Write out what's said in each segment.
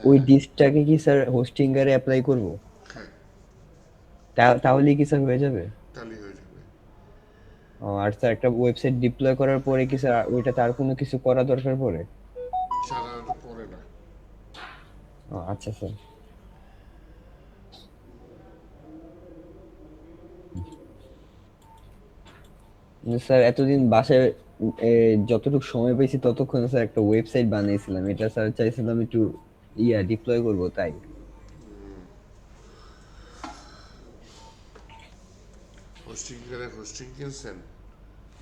ওই ডিস্কটাকে কি sir hosting এর অ্যাপ্লাই করব? হ্যাঁ, তাহলেই কি স্যার হয়ে যাবে? তাহলেই হয়ে যাবে। ও, আর স্যার একটা ওয়েবসাইট ডিপ্লয় করার পরে কি স্যার ওইটাতে আর কোনো কিছু করা দরকার পড়ে? সাধারণত পড়ে না। ও আচ্ছা স্যার। কিন্তু স্যার এতদিন বাসায় যতটুকু সময় পেয়েছি ততক্ষণে স্যার একটা ওয়েবসাইট বানিয়েছিলাম, এটা স্যার চাইছিলাম একটু ডিপ্লয় করব তাই। হোস্টিং কিনছেন?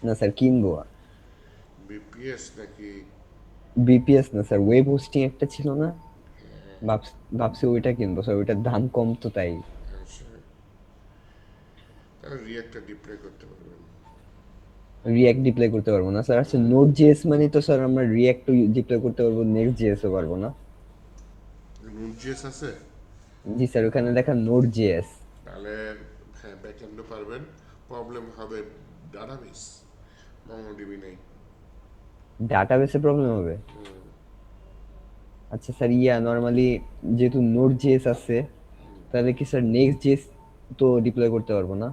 না স্যার, কিনবো। বিপিএস নাকি? বিপিএস না স্যার, ওয়েব হোস্টিং একটা ছিল না, ভাবছি ওইটা কিনবো স্যার, ওইটার দাম কম তো তাই। আচ্ছা, তাহলে রিয়াক্টটা ডিপ্লয় করতে পারবেন। রিয়্যাক্ট ডিপ্লয় করতে পারবো না স্যার? আচ্ছা, নোড জিএস মানে তো স্যার আমরা রিয়্যাক্ট ডিপ্লয় করতে পারবো, নেক্সট জিএস ও পারবো না? নোট.js আছে? জি স্যার, ওখানে দেখা নোড জিএস। তাহলে হ্যাঁ, ব্যাকএন্ডও পারবেন। প্রবলেম হবে ডাটাবেস, মঙ্গোডিবি নেই। ডাটাবেসে প্রবলেম হবে? আচ্ছা স্যার, নরমালি যেহেতু নোড জিএস আছে, তাহলে কি স্যার নেক্সট জিএস তো ডিপ্লয় করতে পারবো না?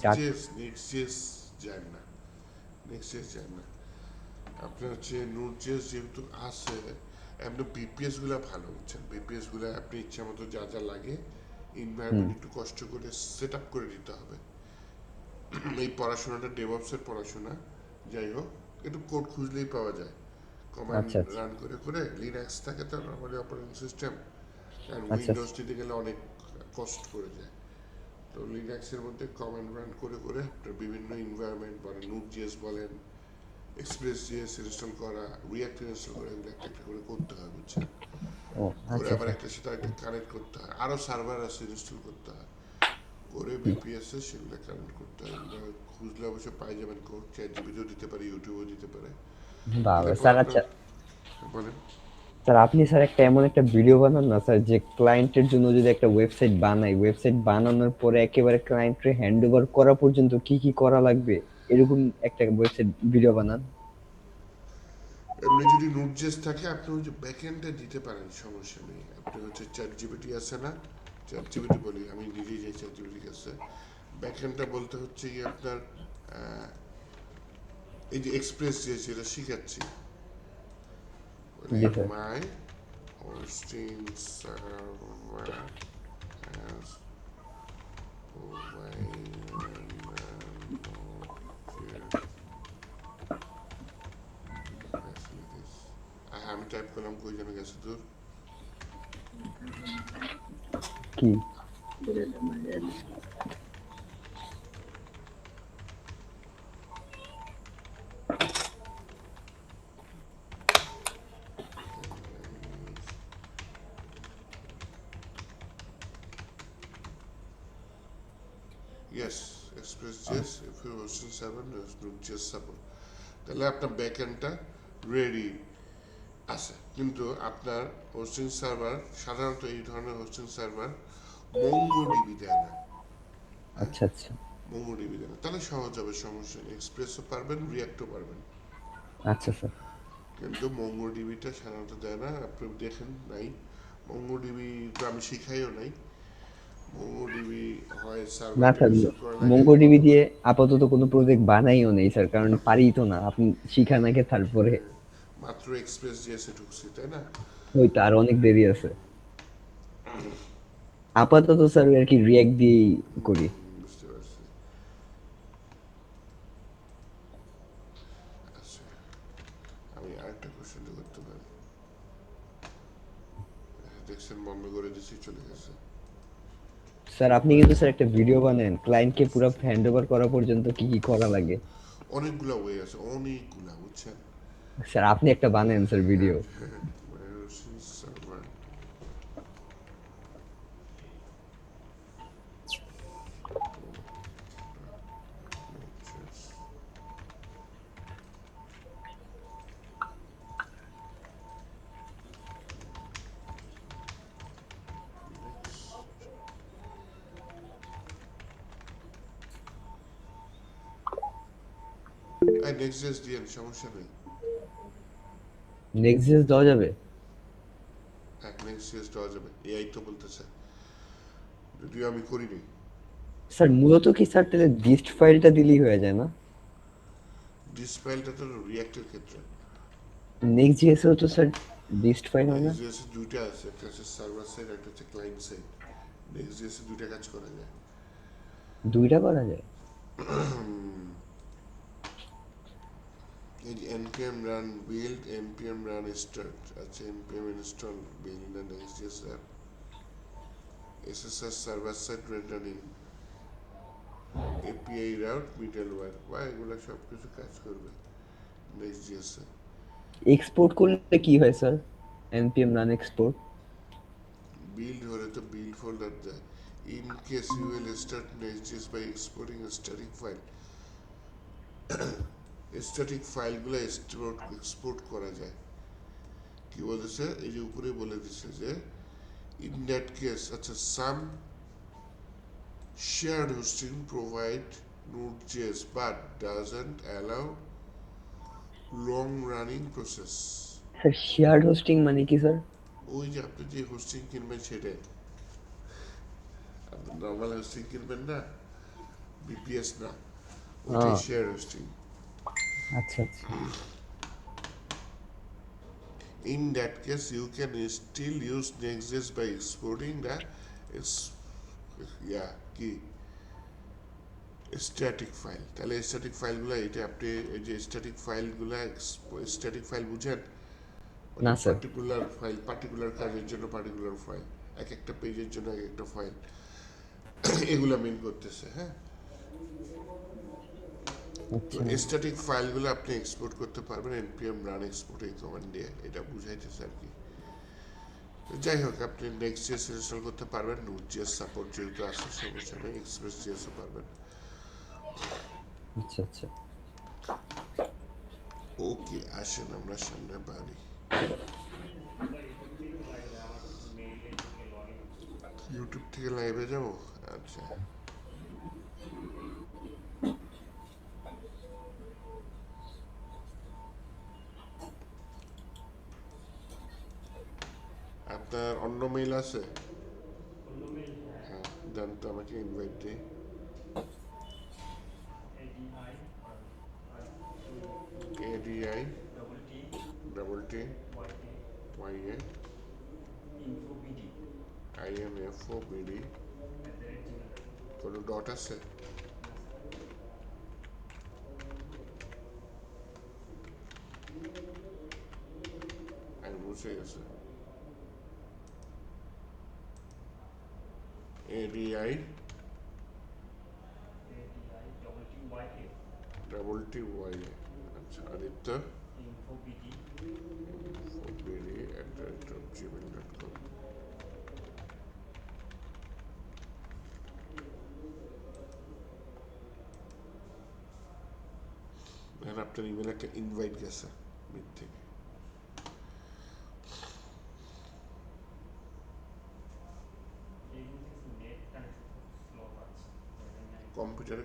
ডাট নেক্সট জেস যায় না। নেক্সট জেস যায় না। আপনার হচ্ছে নোট.js যেহেতু আছে, এমনি বিপিএস গুলা ভালো, বুঝছেন? বিপিএস গুলা আপনি ইচ্ছা মতো যা যা লাগে হুম। এনভায়রনমেন্ট একটু কষ্ট করে সেট আপ করে দিতে হবে। এই পড়াশোনাটা ডেভঅপসের পড়াশোনা। যাই হোক, একটু কোড খুঁজলেই পাওয়া যায়। কমান্ড আচ্ছা আচ্ছা। রান করে করে লিনাক্স থাকে তো নর্মালি অপারেটিং সিস্টেম, কারণ আচ্ছা উইন্ডোজ আচ্ছা। দিতে গেলে অনেক কষ্ট পড়ে যায়। তো লিনাক্সের মধ্যে কমান্ড রান করে করে আপনার বিভিন্ন এনভায়রনমেন্ট বলেন, নুট জিএস বলেন, এক্সপ্রেস জিএস ইনস্টল করা, রিয়াক্ট ইনস্টল করা, এগুলো একটা একটা করে করতে হয়, বুঝছেন? ও করে আচ্ছা আবার স্যার। একটার সাথে একটা কানেক্ট করতে হয়, আরও সার্ভার আছে ইনস্টল করতে হয়, করে বিপিএস এ সেগুলো কানেক্ট করতে হয়। এগুলো খুঁজলে অবশ্য পাই যাবেন, কোড চ্যাট জিপিটিও দিতে পারে, ইউটিউবও দিতে পারে। দিলে বাবা পরে স্যার, আপনার আচ্ছা বলেন। স্যার, আপনি স্যার একটা এমন একটা ভিডিও বানান না স্যার, যে ক্লায়েন্টের জন্য যদি একটা ওয়েবসাইট বানাই, ওয়েবসাইট বানানোর পরে একেবারে ক্লায়েন্টকে হ্যান্ড ওভার করা পর্যন্ত কি কি করা লাগবে, এরকম একটা ওয়েবসাইট ভিডিও বানান। এমনি যদি নোট জেস থাকে আপনি ওই যে ব্যাকএন্ডে দিতে পারেন, সমস্যা নেই। আপনি হচ্ছে চ্যাট জিপিটি আছে না, চ্যাট জিপিটি বলি, আমি নিজেই যাই চ্যাট জিপিটির কাছে। ব্যাকএন্ডটা বলতে হচ্ছে কি আপনার, আহ, এই যে এক্সপ্রেস যে যেটা শিখাচ্ছি, জি sir. My hosting server has facilities. আমি টাইপ করলাম, কই যেন গেছে দূর। কি? Yes, express JS if you hosting server not JS support. তাহলে আপনার ব্যাকএন্ডটা রেডি আছে, কিন্তু আপনার হোস্টিং সার্ভার, সাধারণত এই ধরনের হোস্টিং সার্ভার মঙ্গোডিবি দেয় না। হ্যাঁ, আচ্ছা আচ্ছা। মঙ্গোডিবি দেয় না। তাহলে সহজ হবে, সমস্যা নেই, এক্সপ্রেসও পারবেন, রিয়াক্টও পারবেন। আচ্ছা স্যার। কিন্তু মঙ্গোডিবিটা সাধারণত দেয় না, আপনি দেখেন নাই। মঙ্গোডিবি তো আমি শিখাইও নাই। মঙ্গোডিবি হয় না সার্ভারটা স্যার, ইনস্টল করা লাগে। মঙ্গোডিবি দিয়ে আপাতত কোনো প্রজেক্ট বানাইও নেই স্যার, কারণ পারি তো না, আপনি শিখান আগে তারপরে। মাত্র এক্সপ্রেস জিএসে ঢুকছি, তাই না? ওই তো আর অনেক দেরি আছে। আপাতত স্যার আর কি রিয়াক্ট দিয়েই করি। বুঝতে পারছি। আচ্ছা, আমি আরেকটা কোশ্চেন করতে পারি। দেখছেন, বন্ধ করে দিচ্ছি, চলে গেছে। স্যার আপনি কিন্তু স্যার একটা ভিডিও বানান ক্লায়েন্টকে পুরো হ্যান্ড ওভার করা পর্যন্ত কি কি করা লাগে। অনেকগুলা ওয়ে আছে, অনেকগুলা, বুঝছেন? স্যার আপনি একটা বানান sir video. Server, next JS দিয়ে সমস্যা নেই। নেক্সট দেওয়া যাবে? এক নেক্সট দেওয়া যাবে, এআই তো বলতেছে, যদিও আমি করিনি। স্যার মূলত কি স্যার তাহলে ডিস্ট ফাইলটা দিলেই হয়ে যায় না? ডিস ফাইলটা তো রিয়াক্টের ক্ষেত্রে। নেক্সট জিএসেও তো স্যার ডিস্ট ফাইল হয় না? নেক্সট.js দুইটা আছে, একটা হচ্ছে সার্ভার সাইড, একটা হচ্ছে ক্লায়েন্ট সাইড। নেক্সট.js দুইটা কাজ করা যায়। দুইটা করা যায়? এই যে npm run build, npm run start, আচ্ছা npm install build the next.js app, SSR server side rendering, API route, middleware, বা এগুলো সব কিছু কাজ করবে নেক্সট.js এ। এক্সপোর্ট করলে কি হয় sir? npm run export? Build হলে তো বিল্ড ফোল্ডার দেয়। In case you will start নেক্সট.js by exporting static file, static ফাইলগুলো এক্সপোর্ট করা যায়। কি বলেছে, এই যে উপরে বলে দিচ্ছে যে ইন দ্যাট কেস, আচ্ছা সাম shared hosting provide Node.js but doesn't allow long running process. Sir shared hosting মানে কি স্যার? ওই যে আপনি যে হোস্টিং কিনবেন সেটাই, আপনি নর্মাল হোস্টিং কিনবেন না, বিপিএস না, ওইটাই হ্যাঁ, শেয়ার হোস্টিং। আচ্ছা আচ্ছা। In that case, you can still use Next.js by exporting the ex- yeah, কি স্ট্যাটিক ফাইল। তাহলে স্ট্যাটিক ফাইলগুলো, এটা আপনি এই যে স্ট্যাটিক ফাইলগুলো, স্ট্যাটিক ফাইল বুঝেন, মানে না স্যার। পার্টিকুলার ফাইল, পার্টিকুলার কাজের জন্য পার্টিকুলার ফাইল, এক একটা পেজের জন্য এক একটা ফাইল, এগুলো মেন করতেছে, হ্যাঁ। তো আচ্ছা স্ট্যাটিক ফাইলগুলো আপনি এক্সপোর্ট করতে পারবেন npm run export এই কমান্ড দিয়ে, এটা বুঝাইতেছে আর কি। যাই হোক, আপনি নেক্সট.js ইনস্টল করতে পারবেন, Node.js সাপোর্ট যেহেতু আছে সমস্যা নেই, এক্সপ্রেস.js-ও পারবেন। আচ্ছা আচ্ছা। ওকে, আসেন আমরা সামনে বাড়ি। ইউটিউব থেকে লাইভে যাব, আচ্ছা। আপনার অন্য মেইল আছে? হ্যাঁ, দেন তো আমাকে ইনভাইট দিই। ADI double T YA INFOBD, কোনো ডট আছে? আমি বুঝে গেছে। ADI ডাবল টি YA, আচ্ছা, আদিত্য infobd@gmail.com। এখন আপনার ইমেল একটা ইনভাইট গেছে মিট থেকে। কম্পিউটারে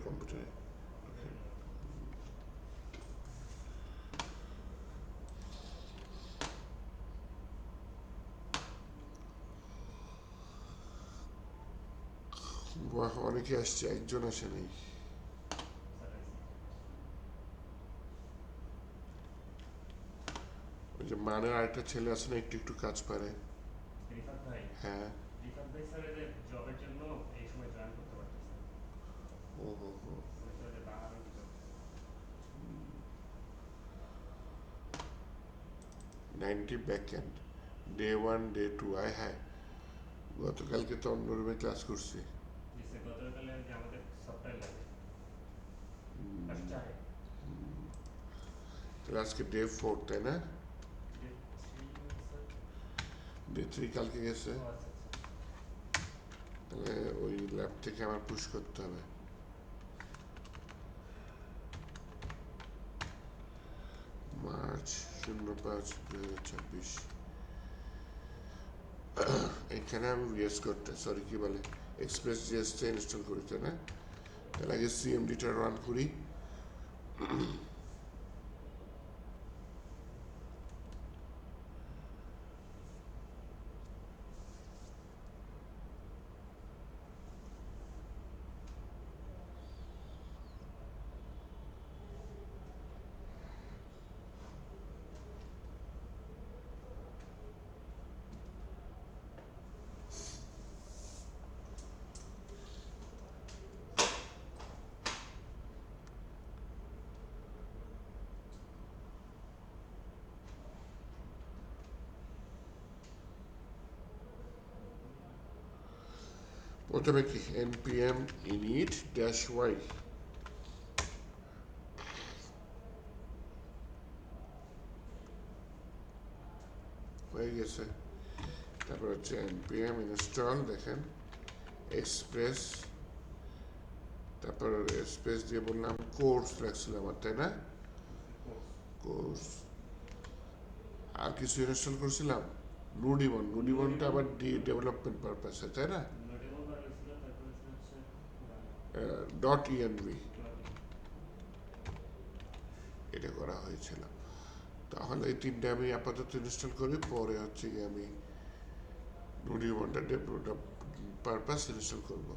বাহ, অনেকে আসছে, একজন আসে নাই। ওই যে মানের আরেকটা ছেলে আছে না, একটু একটু কাজ পারে। হ্যাঁ। ও হো হো। 90 ব্যাকএন্ড, ডে 1 ডে 2, আয় হায়, গতকালকে তো অন্য রুমে ক্লাস করছি। তাহলে আজকে ডে 4, তাই না? ডে 3 কালকে গেছে। তাহলে ওই ল্যাব থেকে আমার পুশ করতে হবে। মার্চ 05/2026, এখানে আমি ভিএস করতে, সরি কি বলে, এক্সপ্রেস জিএসটা ইনস্টল করি, তাই না? তাহলে আগে সিএমডিটা রান করি। প্রথমে কি npm init -y হয়ে গেছে। তারপর হচ্ছে npm install, দেখেন এক্সপ্রেস, তারপর স্পেস দিয়ে বললাম কোর্স রাখছিলাম আমার, তাই না? কোর্স। আর কিছু ইনস্টল করছিলাম নুডিমন, নুডিমনটা আবার ডেভেলপমেন্ট পারপাসে, তাই না? .env এটা করা হয়েছিল। তাহলে এই তিনটে আমি আপাতত ইনস্টল করি, পরে হচ্ছে গিয়ে আমি নুডিমনটা ডেভেলপ পারপাস ইনস্টল করবো।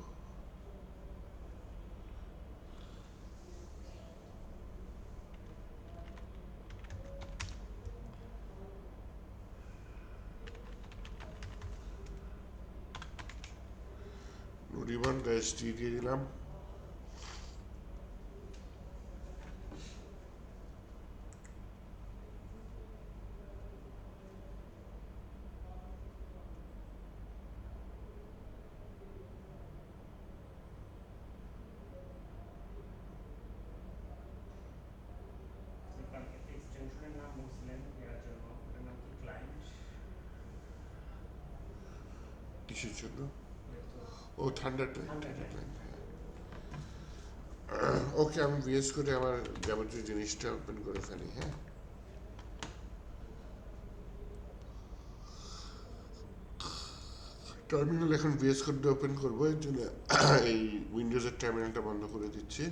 নুডিমন -d দিয়ে দিলাম। কিসের জন্য? ও থান্ডার ক্লায়েন্ট। ওকে, আমি ভিএস করে আমার যাবতীয় জিনিসটা ওপেন করে ফেলি। হ্যাঁ, টার্মিনাল এখন ভিএস কোড ওপেন করবো, এর জন্য এই উইন্ডোজের টার্মিনালটা বন্ধ করে দিচ্ছি।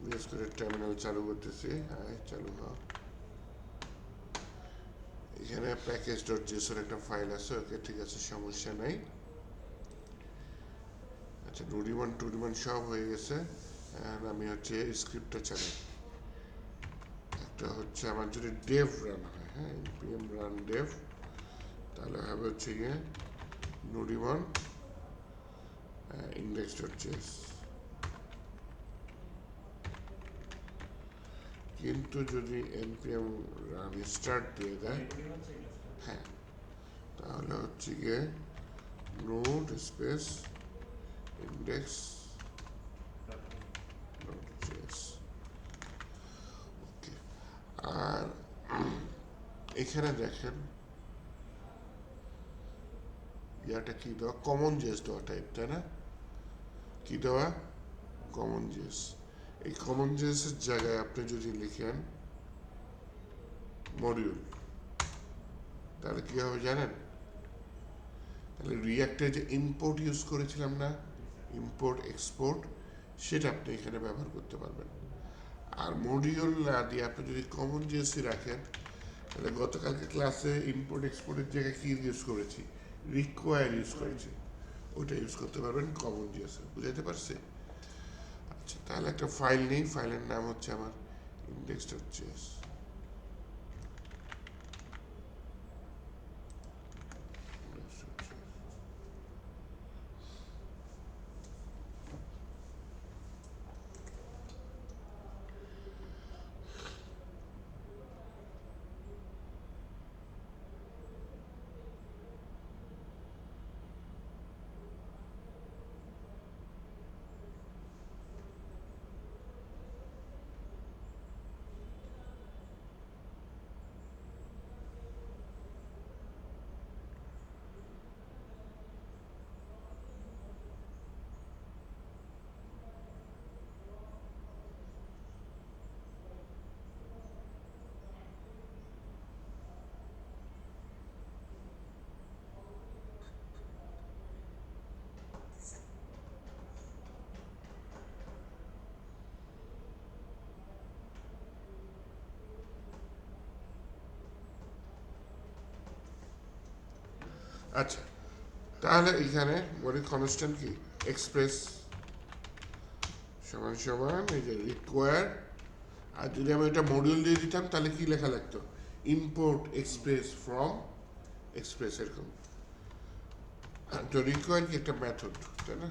ভিএস কোডের টার্মিনাল চালু করতেছি। হ্যাঁ, চালু হোক। এখানে প্যাকেজ.json একটা ফাইল আছে, ওকে ঠিক আছে, সমস্যা নাই। আচ্ছা, নুডিমন টুডিমন সব হয়ে গেছে। আমি হচ্ছে স্ক্রিপ্টটা চালাই। একটা হচ্ছে আমার যদি ডেভ রান হয়, হ্যাঁ, npm run dev, তাহলে হবে হচ্ছে গিয়ে নুডিমন index.js। কিন্তু যদি npm run start দিয়ে দেয়, হ্যাঁ, তাহলে হচ্ছে গিয়ে নোড স্পেস index.js। ওকে, আর এখানে দেখেন ইয়াটা কি দেওয়া, কমন জেস দেওয়া টাইপ, তাই না? কি দেওয়া? Common JS. এই কমন জেসের জায়গায় আপনি যদি লিখেন মডিউল, তাহলে কি হবে জানেন? তাহলে রিয়াক্টে যে ইম্পোর্ট ইউজ করেছিলাম না, ইম্পোর্ট এক্সপোর্ট, সেটা আপনি এখানে ব্যবহার করতে পারবেন। আর মডিউল না দিয়ে আপনি যদি কমন জেসি রাখেন, তাহলে গতকালকে ক্লাসে ইম্পোর্ট এক্সপোর্টের জায়গায় কি ইউজ করেছি? রিকোয়ার ইউজ করেছি, ওটা ইউজ করতে পারবেন কমন জেসে। বুঝাতে পারছি? আচ্ছা, তাহলে একটা ফাইল নেই, ফাইলের নাম হচ্ছে আমার index.js। আচ্ছা, তাহলে এখানে বলি কনস্ট্যান্ট কি এক্সপ্রেস সমান সমান এই যে রিকোয়ার, আর যদি আমি এটা মডিউল দিয়ে দিতাম তাহলে কি লেখা লাগতো? ইম্পোর্ট এক্সপ্রেস ফ্রম এক্সপ্রেস, এরকম। তো রিকোয়ার কি একটা মেথড, তাই না?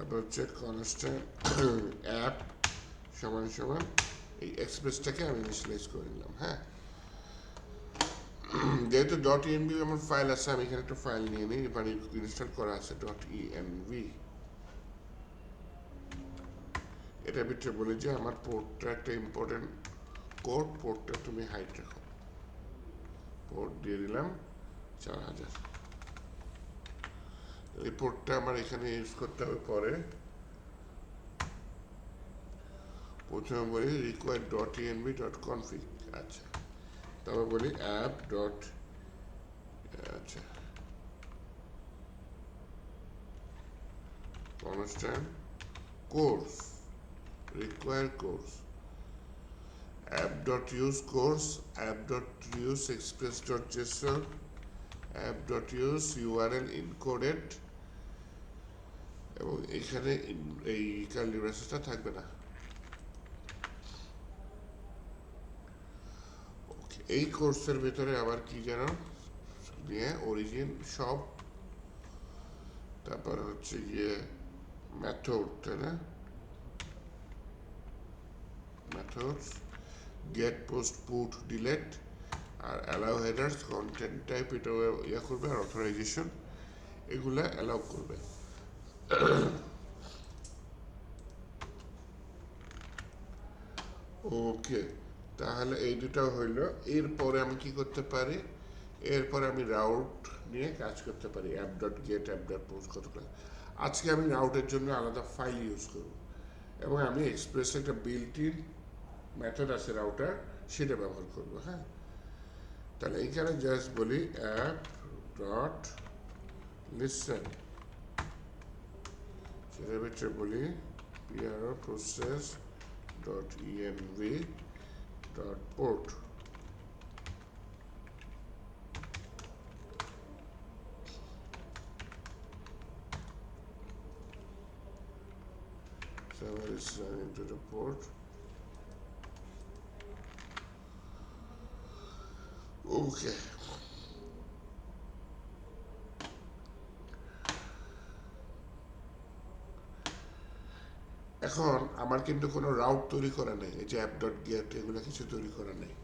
তারপর হচ্ছে কনস্ট্যান্ট অ্যাপ সমান সমান এই এক্সপ্রেসটাকে আমি ইনিশিয়ালাইজ করে নিলাম। হ্যাঁ, যেহেতু ডট ইএনভি আমার ফাইল আছে, আমি এখানে একটা ফাইল নিয়ে নিই, মানে ইনস্টল করা আছে ডট ইএনভি। এটার ভিতরে বলি যে আমার পোর্টটা একটা ইম্পর্টেন্ট কোড, পোর্টটা তুমি হাইড রাখো। পোর্ট দিয়ে দিলাম 4000। এই পোর্টটা আমার এখানে ইউজ করতে হবে পরে। প্রথমে বলি require dot ENV dot config. আচ্ছা, তারপর বলি অ্যাপ ডট, আচ্ছা constant course, require course, app.use course, app.use express.json, app.use URL encoded, এবং এখানে এই কার্লি ব্রেসেসটা থাকবে না। এই কোর্সের ভিতরে আবার কি যেন নিয়ে অরিজিন সব, তারপর হচ্ছে গিয়ে মেথড, তাই না, methods get post put delete আর allow headers content type এটা ইয়া করবে, আর অথরাইজেশন এগুলা অ্যালাউ করবে। ওকে, তাহলে এই দুটো হইল। এরপরে আমি কি করতে পারি, এরপরে আমি রাউট নিয়ে কাজ করতে পারি, app dot gate, app dot post কত। আজকে আমি রাউটের জন্য আলাদা ফাইল ইউজ করব, এবং আমি এক্সপ্রেস একটা বিল্ট ইন মেথড আছে রাউটার, সেটা ব্যবহার করব। হ্যাঁ, তাহলে এইখানে জাস্ট বলি অ্যাপ ডট লিসেন, সেটার ভিতরে বলি PRO process dot ENV dot port. Server is running to the port. Okay. এখন আমার কিন্তু কোনো রাউট তৈরি করা নেই, এই যে অ্যাপ ডট গেট এগুলো কিছু তৈরি করা নেই।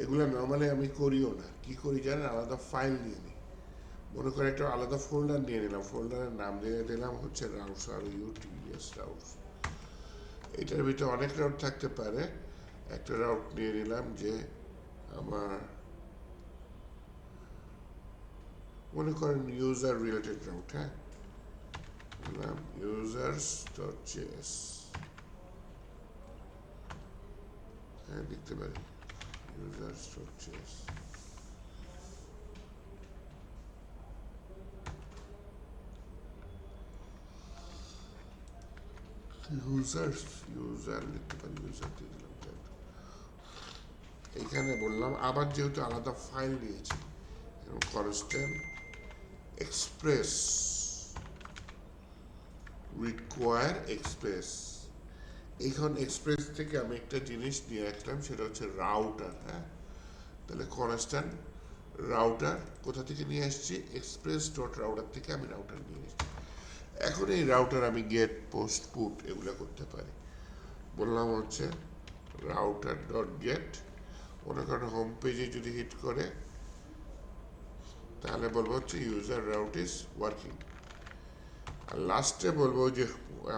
এগুলো নর্মালি আমি করিও না। কি করি জানেন, আলাদা ফাইল নিয়ে নিই, মনে করে একটা আলাদা ফোল্ডার নিয়ে নিলাম, ফোল্ডারের নাম দিয়ে দিলাম হচ্ছে রাউটস, আর ইউটিএস রাউটস। এটার ভিতরে অনেক রাউট থাকতে পারে, একটা রাউট নিয়ে নিলাম যে আমার মনে করেন ইউজার রিলেটেড রাউট। হ্যাঁ, users.js, হ্যাঁ লিখতে পারি users.js। ইউজার লিখতে পারি, ইউজার দিয়ে দিলাম। এখানে বললাম আবার যেহেতু আলাদা ফাইল নিয়েছি, কনস্ট্যান্ট এক্সপ্রেস রিকোয়ার এক্সপ্রেস। এখন এক্সপ্রেস থেকে আমি একটা জিনিস নিয়ে রাখলাম, সেটা হচ্ছে রাউটার। হ্যাঁ, তাহলে কনস্ট্যান্ট রাউটার কোথা থেকে নিয়ে আসছি, এক্সপ্রেস ডট রাউটার থেকে আমি রাউটার নিয়ে এসেছি। এখন এই রাউটার আমি গেট, পোস্ট, পুট এগুলো করতে পারি। বললাম হচ্ছে রাউটার ডট গেট, মনে করেন হোম পেজে যদি হিট করে তাহলে বলবো হচ্ছে ইউজার রাউট ইজ ওয়ার্কিং। আর লাস্টে বলবো যে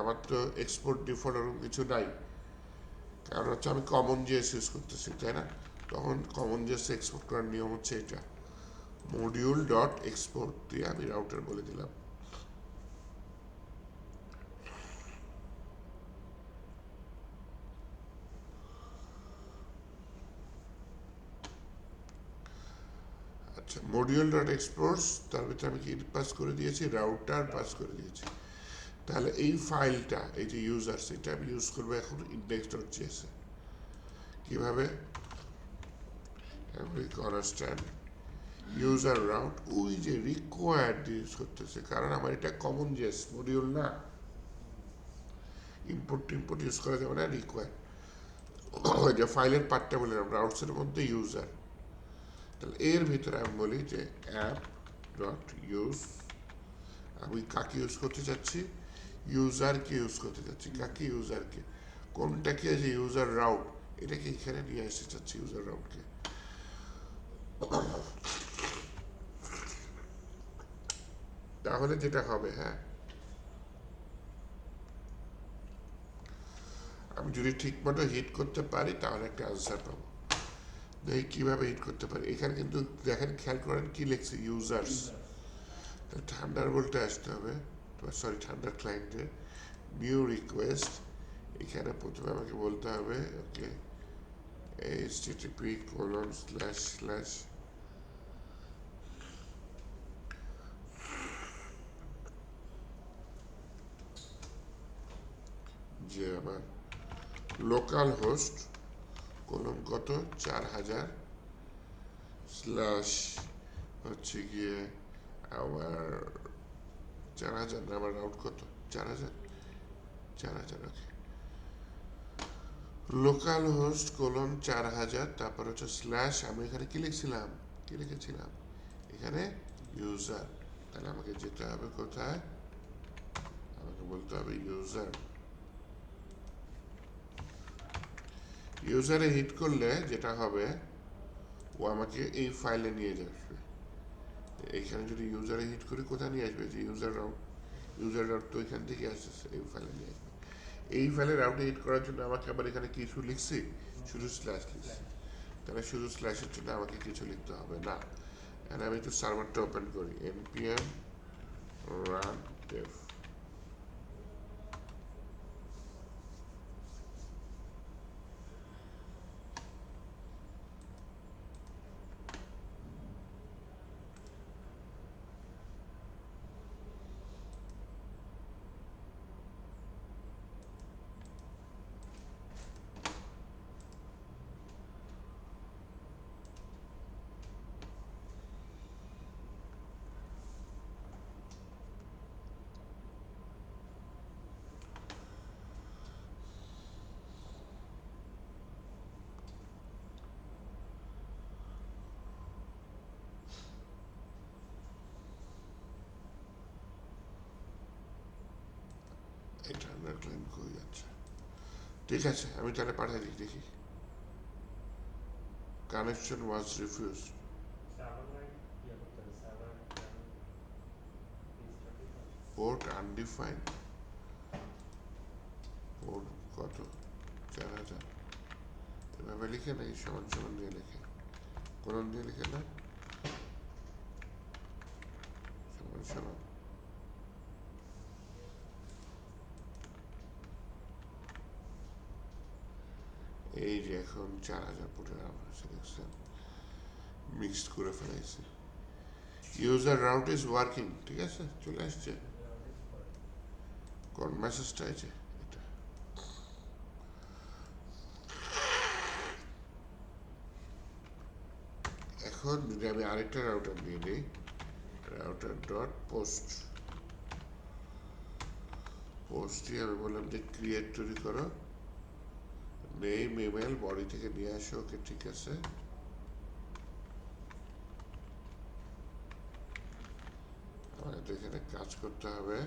আমার তো এক্সপোর্ট ডিফল্ট এরকম কিছু নাই, কারণ হচ্ছে আমি কমন জেএস ইউজ করতেছি, তাই না। তখন কমন জেএস এক্সপোর্ট করার নিয়ম হচ্ছে এটা, মডিউল ডট এক্সপোর্ট দিয়ে আমি রাউটার বলে দিলাম। আচ্ছা, মডিউল ডট এক্সপোর্টস, তার ভিতরে আমি কি পাস করে দিয়েছি, রাউটার পাস করে দিয়েছি। তাহলে এই ফাইলটা, এই যে ইউজার, সেটা আমি ইউজ করবো এখন ইন্ডেক্স ডট জেএস এ। কীভাবে, কনস্ট্যান্ট ইউজার রাউট, ওই যে রিকোয়ার্ড ইউজ করতেছে, কারণ আমার এটা কমন জেএস মডিউল না, ইম্পোর্ট টিম্পোর্ট ইউজ করা যাবে না, রিকোয়ার্ড। ওই যে ফাইলের পার্টটা বললাম রাউটসের মধ্যে ইউজার, তাহলে এর ভিতরে আমি বলি যে অ্যাপ ডট ইউজ, আমি কাকে ইউজ করতে চাচ্ছি, ইউজারকে ইউজ করতে চাচ্ছি, কাকে? ইউজারকে। কোনটাকে? যে ইউজার রাউট, এটাকে এখানে নিয়ে আসতে চাচ্ছি, ইউজার রাউটকে। তাহলে যেটা হবে, হ্যাঁ, আমি যদি ঠিক মতো হিট করতে পারি তাহলে একটা আনসার পাবো। দেখি কিভাবে হিট করতে পারি। এখানে কিন্তু দেখেন, খেয়াল করেন কি লিখছে, ইউজার্স। থান্ডার বলতে আসতে হবে, সরি থান্ডার ক্লায়েন্টে নিউ রিকোয়েস্ট। এখানে প্রথমে আমাকে বলতে হবে ওকে http:// যে আমার লোকাল হোস্ট কলম কত 4000 স্ল্যাশ হচ্ছে গিয়ে আমার 4000 না, আমার রাউট কত 4000, 4000 ওকে। লোকাল হোস্ট কলম 4000, তারপর হচ্ছে স্ল্যাশ, আমি এখানে কি লিখছিলাম, কি লিখেছিলাম এখানে, ইউজার। তাহলে আমাকে যেতে হবে কোথায়, আমাকে বলতে হবে ইউজার। ইউজারে হিট করলে যেটা হবে, ও আমাকে এই ফাইলে নিয়ে যাবে। এইখানে যদি ইউজারে হিট করি কোথায় নিয়ে আসবে, যে ইউজার রাউট তো এখান থেকে আসছে, এই ফাইলে নিয়ে আসবে। এই ফাইলে রাউটে হিট করার জন্য আমাকে আবার এখানে কিছু লিখছি, শুধু স্ল্যাশ লিখছি। তাহলে শুধু স্ল্যাশের জন্য আমাকে কিছু লিখতে হবে না। আর আমি একটু সার্ভারটা ওপেন করি, npm run dev। এই টার্মিনাল ক্লায়েন্ট কই যাচ্ছে? ঠিক আছে, আমি তাহলে পাঠিয়ে দিই, দেখি। কানেকশন ওয়াজ রিফিউজ। পোর্ট আনডিফাইন্ড, পোর্ট কত 4000, এভাবে লিখে নাকি সমান সমান দিয়ে লিখে, কোন দিয়ে লিখে না, সমান সমান। এই যে এখন 4000 পুটে দেখছেন, মিক্সড করে ফেলাইছে। ইউজার রাউট ইজ ওয়ার্কিং, ঠিক আছে, চলে আসছে। কোন মেসেজটা আছে এটা? এখন যদি আমি আরেকটা রাউটার নিয়ে নিই, রাউটার ডট পোস্ট, পোস্টে আমি বললাম যে ক্রিয়েট তৈরি করো, নেম ইমেল বডি থেকে নিয়ে আসো, ওকে ঠিক আছে। আমাকে তো এখানে কাজ করতে হবে।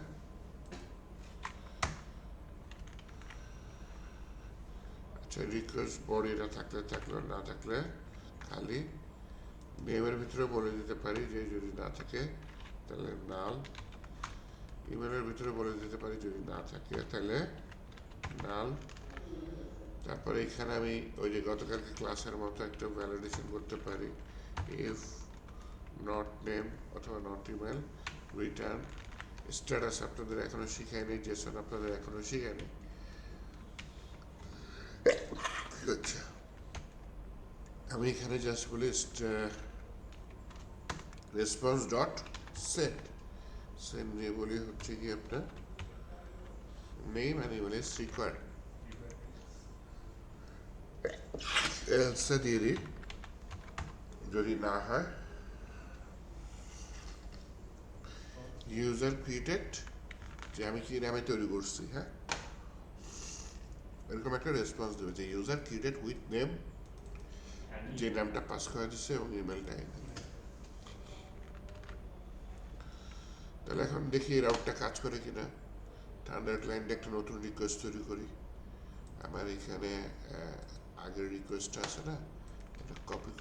আচ্ছা, রিকোয়েস্ট বডিটা থাকলে থাকলো, না থাকলে খালি নেমের ভিতরে বলে দিতে পারি যে যদি না থাকে তাহলে নাল, ইমেলের ভিতরে বলে দিতে পারি যদি না থাকে তাহলে নাল। তারপরে এখানে আমি ওই যে গতকালকে ক্লাসের মতো একটা ভ্যালিডেশন করতে পারি, ইফ নট নেম অথবা নট ইমেল রিটার্ন স্ট্যাটাস। আপনাদের এখনো শিখায়নি, জেসন আপনাদের এখনো শিখায়নি। আচ্ছা, আমি এখানে জাস্ট বলি রেসপন্স ডট সেন্ড, সেন্ড নিয়ে বলি হচ্ছে কি আপনার name and email is required, else দিয়ে দিই। যদি না হয় ইউজার ক্রিয়েটেড, যে আমি কি নামে তৈরি করছি, হ্যাঁ, এরকম একটা রেসপন্স দেবে যে ইউজার ক্রিয়েটেড উইথ নেম, যে নামটা পাস করে দিচ্ছে এবং ইমেলটা এনে। তাহলে এখন দেখি রাউটটা কাজ করে কিনা। থান্ডার ক্লায়েন্টে একটা নতুন রিকোয়েস্ট তৈরি করি। আমার এখানে আগের রিকোয়েস্টটা আছে না, এটা কপি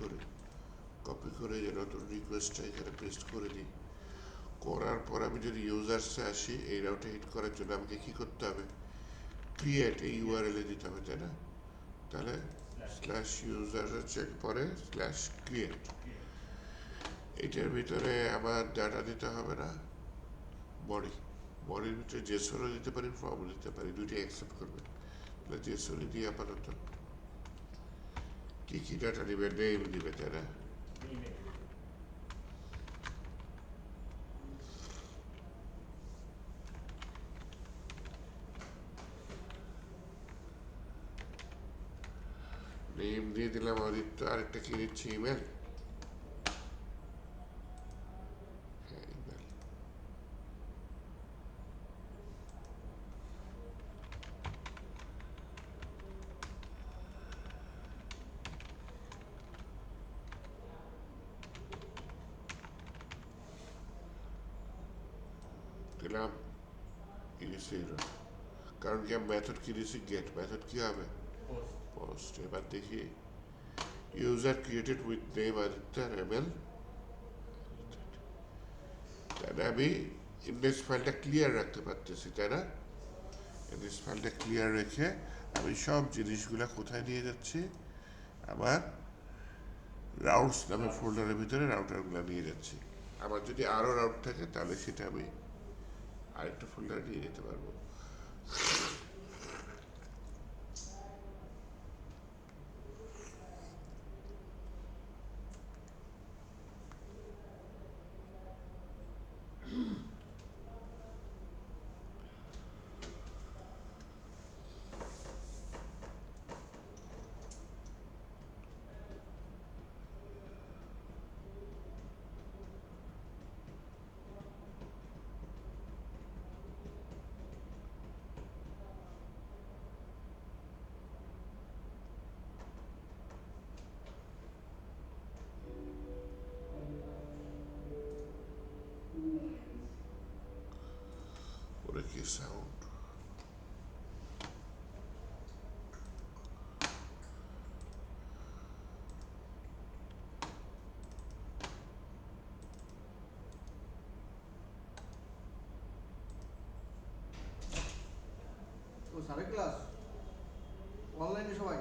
করে যে নতুন রিকোয়েস্টটা এখানে পেস্ট করে দিই। করার পর আমি যদি ইউজার্সে আসি, এই রাউটে হিট করার জন্য আমাকে কী করতে হবে, ক্রিয়েট এই ইউআরএল এ দিতে হবে, তাই না? তাহলে স্ল্যাশ ইউজার চেক পরে স্ল্যাশ ক্রিয়েট, এটার ভিতরে আমার ডাটা দিতে হবে না, বডির ভিতরে জেসনও দিতে পারি, ফর্মও দিতে পারি, দুইটাই অ্যাকসেপ্ট করবে। তাহলে জেসনই দিয়ে আপাতত কী কী ডাটা দিবে, নেম দিবে, তাই না? নেম দিয়ে দিলাম আদিত্য, আরেকটা কি দিচ্ছি, ইমেল। হ্যাঁ, ইমেল। দিলাম ইনিশিয়েটর, কারণ কি আমি মেথড কি দিয়েছি, গেট মেথড কি হবে, পোস্ট। এবার দেখি user created with name Aditya ML, তাহলে আমি ইন্ডেক্স ফাইলটা ক্লিয়ার রাখতে পারতেছি, তাই না? ইন্ডেক্স ফাইলটা ক্লিয়ার রেখে আমি সব জিনিসগুলা কোথায় নিয়ে যাচ্ছি, আমার রাউটস নামে ফোল্ডারের ভিতরে রাউটারগুলো নিয়ে যাচ্ছি। আমার যদি আরও রাউট থাকে তাহলে সেটা আমি আরেকটা ফোল্ডারে নিয়ে যেতে পারবো। ওরা কি সাউন্ড, ও সাড়ে ক্লাস অনলাইনে সবাই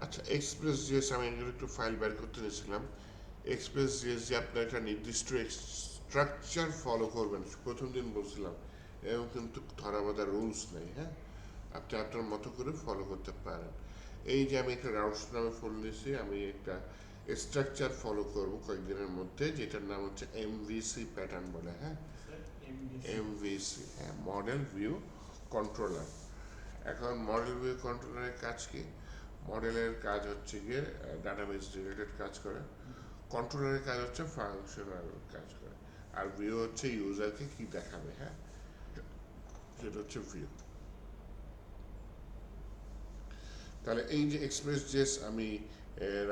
আচ্ছা। এক্সপ্রেস জিএস আমি এগুলো একটু ফাইল বের করতে নিয়েছিলাম। এক্সপ্রেস জিএস যে আপনার একটা নির্দিষ্ট স্ট্রাকচার ফলো করবেন, প্রথম দিন বলছিলাম, এবং কিন্তু ধরা বাঁধা রুলস নেই, হ্যাঁ, আপনি আপনার মতো করে ফলো করতে পারেন। এই যে আমি একটা রাউটস নামে ফোন নিয়েছি, আমি একটা স্ট্রাকচার ফলো করব কয়েকদিনের মধ্যে, যেটার নাম হচ্ছে এমভিসি প্যাটার্ন বলে, হ্যাঁ, এমভিসি, হ্যাঁ, মডেল ভিউ কন্ট্রোলার। এখন মডেল ভিউ কন্ট্রোলারের কাজ কি? মডেলের কাজ হচ্ছে গিয়ে ডাটাবেস রিলেটেড কাজ করে, কন্ট্রোলারের কাজ হচ্ছে ফাংশনাল কাজ করে, আর ভিউ হচ্ছে ইউজারকে কি দেখাবে, হ্যাঁ, সেটা হচ্ছে ভিউ। তাহলে এই যে এক্সপ্রেস জেস আমি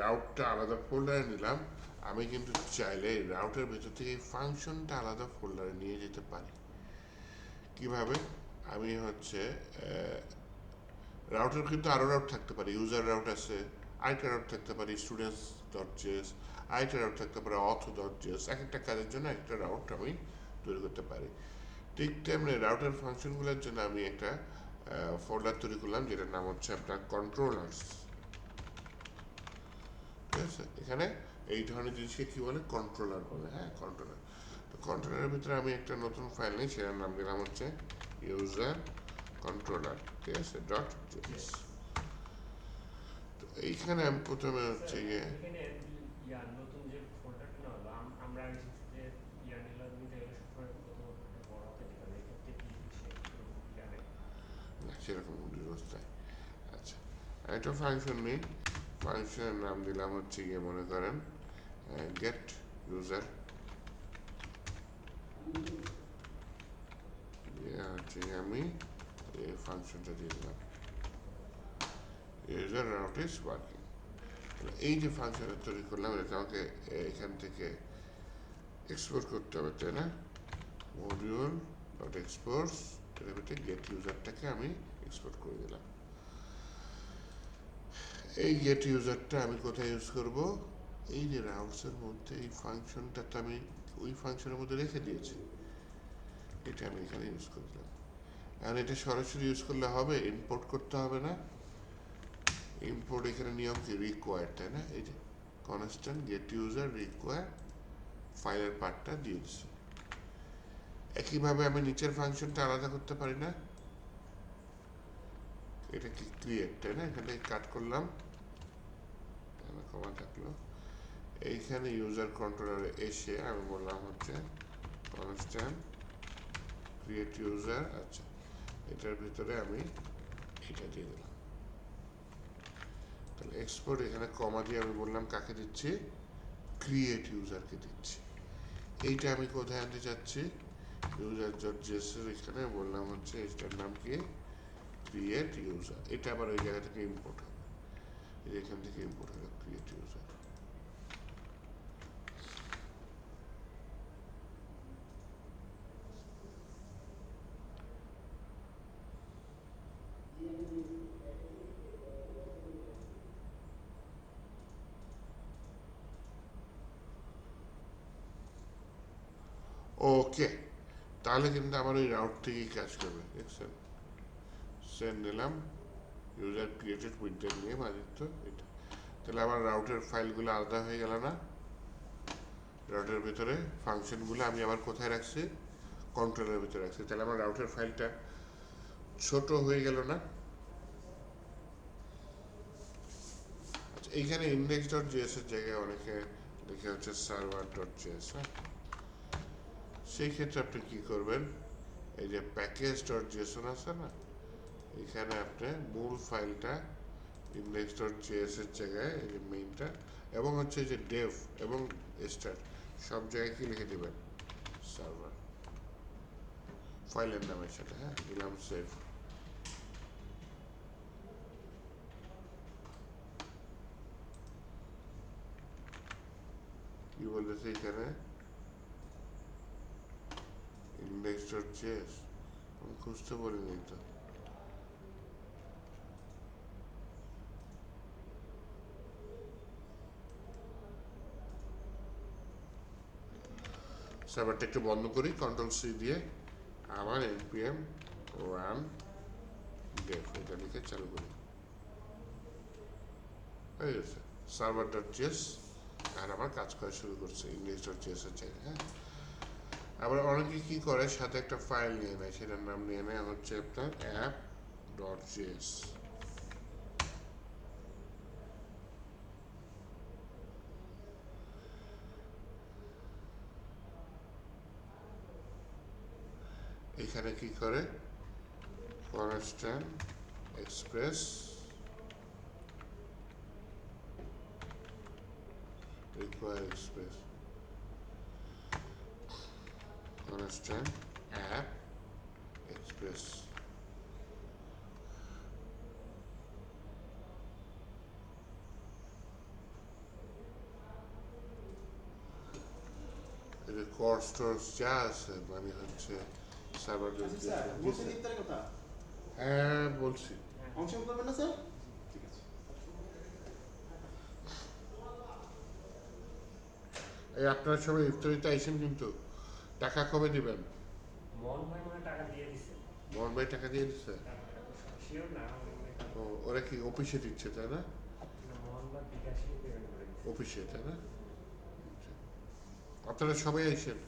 রাউটটা আলাদা ফোল্ডারে নিলাম, আমি কিন্তু চাইলে রাউটের ভেতর থেকে এই ফাংশনটা আলাদা ফোল্ডারে নিয়ে যেতে পারি। কিভাবে? আমি হচ্ছে রাউটার কিন্তু আরও রাউট থাকতে পারে, ইউজার রাউট আছে, আরেকটা রাউট থাকতে পারে স্টুডেন্টস ডট জেস, আরেকটা রাউট থাকতে পারে অথ ডট জেস, এক একটা কাজের জন্য একটা রাউট আমি তৈরি করতে পারি। ঠিক তেমনি রাউটার ফাংশনগুলোর জন্য আমি একটা ফোল্ডার তৈরি করলাম, যেটার নাম হচ্ছে আপনার কন্ট্রোলার্স, ঠিক আছে? এখানে এই ধরনের জিনিসকে কি বলে, কন্ট্রোলার বলে, হ্যাঁ, কন্ট্রোলার। তো কন্ট্রোলারের ভিতরে আমি একটা নতুন ফাইল নিই, সেটার নাম দিলাম হচ্ছে ইউজার কন্ট্রোলার, ঠিক আছে, ডট জেস। তো এইখানে আমি প্রথমে হচ্ছে গিয়ে নতুন যে ফোল্ডারটা না হলো আমরা আগে যে নিলাম নিতে গেলে সবসময় প্রথমত একটা বড় হাতে নিতে হবে, এক্ষেত্রে কি সেরকম জানে সেরকম অবস্থায় একটা ফাংশন নেই, ফাংশনের নাম দিলাম হচ্ছে গিয়ে মনে করেন গেট ইউজার, হচ্ছে আমি এই ফাংশনটা দিয়ে দিলাম ইউজার রাউট ইজ ওয়ার্কিং। এই যে ফাংশনটা তৈরি করলাম এটা আমাকে এখান থেকে এক্সপোর্ট করতে হবে, তাই না? মডিউল ডট এক্সপোর্টস, এর ভিতরে গেট ইউজারটাকে আমি এক্সপোর্ট করে দিলাম। এই গেট ইউজারটা আমি কোথায় ইউজ করব? এই যে রাউটসের মধ্যে এই ফাংশনটা তো আমি ওই ফাংশনের মধ্যে রেখে দিয়েছি, এটা আমি এখানে ইউজ করে দিলাম। এখন এটা সরাসরি ইউজ করলে হবে, ইম্পোর্ট করতে হবে না। ইম্পোর্ট এখানে নিয়ম কি রিকোয়ার্ড, তাই না? এই যে কনস্ট্যান্ট গেট ইউজার রিকোয়ার ফাইলের পার্টটা দিয়ে দিচ্ছি। একইভাবে আমি নিচের ফাংশনটা আলাদা করতে পারি না? এটা কি ক্রিয়েট, তাই না? এখানে কাট করলাম, কমা থাকলো। এইখানে ইউজার কন্ট্রোলারে এসে আমি বললাম হচ্ছে কনস্ট্যান্ট ক্রিয়েট ইউজার, আচ্ছা এটার ভিতরে আমি এটা দিয়ে দিলাম। তাহলে এক্সপোর্ট এখানে কমা দিয়ে আমি বললাম কাকে দিচ্ছি? ক্রিয়েট ইউজারকে দিচ্ছি। এইটা আমি কোথায় আনতে চাচ্ছি? ইউজার ডট জেএসএস, এখানে বললাম হচ্ছে এটার নাম কি? Create user. এটা আবার ওই জায়গা থেকে ইম্পোর্ট হবে, এখান থেকে ইম্পোর্ট হবে ক্রিয়েট ইউজার। ওকে, তাহলে কিন্তু আমার ওই রাউট থেকেই কাজ করবে, দেখছেন? সেন্ড নিলাম, user created with the name Aditya, এটা। তাহলে আমার রাউটের ফাইলগুলো আলাদা হয়ে গেল না? রাউটের ভিতরে ফাংশনগুলো আমি আবার কোথায় রাখছি? কন্ট্রোলের ভিতরে রাখছি। তাহলে আমার রাউটের ফাইলটা ছোট হয়ে গেল না? আচ্ছা, এইখানে ইন্ডেক্স ডট জিএস এর জায়গায় অনেকে লিখে হচ্ছে সার্ভার ডট জিএস। সেই ক্ষেত্রে আপনি কি করবেন? এই যে প্যাকেজ ডট জেসন আছে না, এখানে আপনি মূল ফাইলটা ইন্ডেক্স ডট জেএস এর জায়গায় এই যে মেইনটা এবং হচ্ছে যে ডেভ এবং স্টার্ট সব জায়গায় কি লিখে দেবেন? সার্ভার, ফাইলের নামের সাথে। হ্যাঁ, দিলাম সেভ। কি বলতেছে এখানে? ইন্ডেক্স ডট জেএস, আমি খুঁজতে বলিনি তো। সার্ভারটা একটু বন্ধ করি কন্ট্রোল সি দিয়ে, আবার npm রান ডেভ এটা লিখে চালু করি, হয়ে গেছে সার্ভার ডট জেএস। আর আমার কাজ করা শুরু করছে ইন্ডেক্স ডট জেএস এর জায়গায়। হ্যাঁ, আবার অনেকে কি করে সাথে একটা ফাইল নিয়ে নেয়, সেটার নাম নিয়ে নেয় হচ্ছে আপনার অ্যাপ ডট জেএস। এখানে কি করে? Constant express require express constant app express. Cors টোর্স যা আছে মানে হচ্ছে সার্ভার। স্যার বলছেন ইফতারের কথা, হ্যাঁ বলছি। অংশগ্রহণ করবেন না স্যার? ঠিক আছে। এই আপনারা সবাই ইফতারিতে আইসেন, কিন্তু টাকা কবে দিবেন? মোহন ভাই মনে হয় টাকা দিয়ে দিছে। মোহন ভাই টাকা দিয়ে দিচ্ছে? শিওর না, আমি মনে হয় ও, ওরা কি অফিসে দিচ্ছে তাই না? মোহন ভাই বিকাশে পেমেন্ট করে দিছে। অফিসে, তাই না? আপনারা সবাই আইসেন।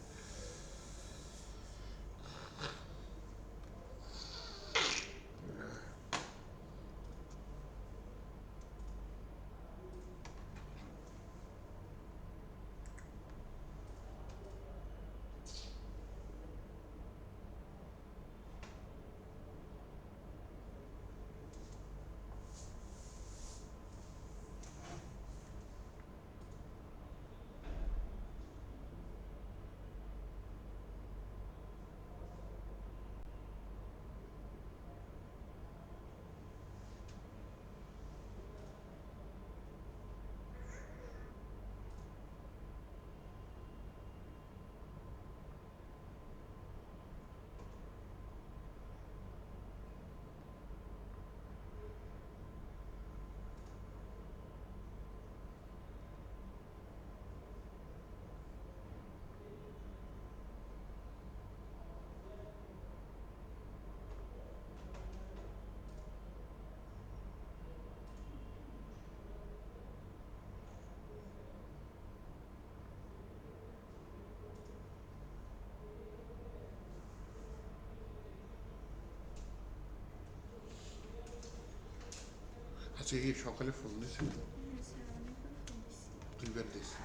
আজকে কি সকালে ফোন দিয়েছিল? হ্যাঁ স্যার অনেকবার ফোন দিচ্ছি। দুইবার দিয়েছি।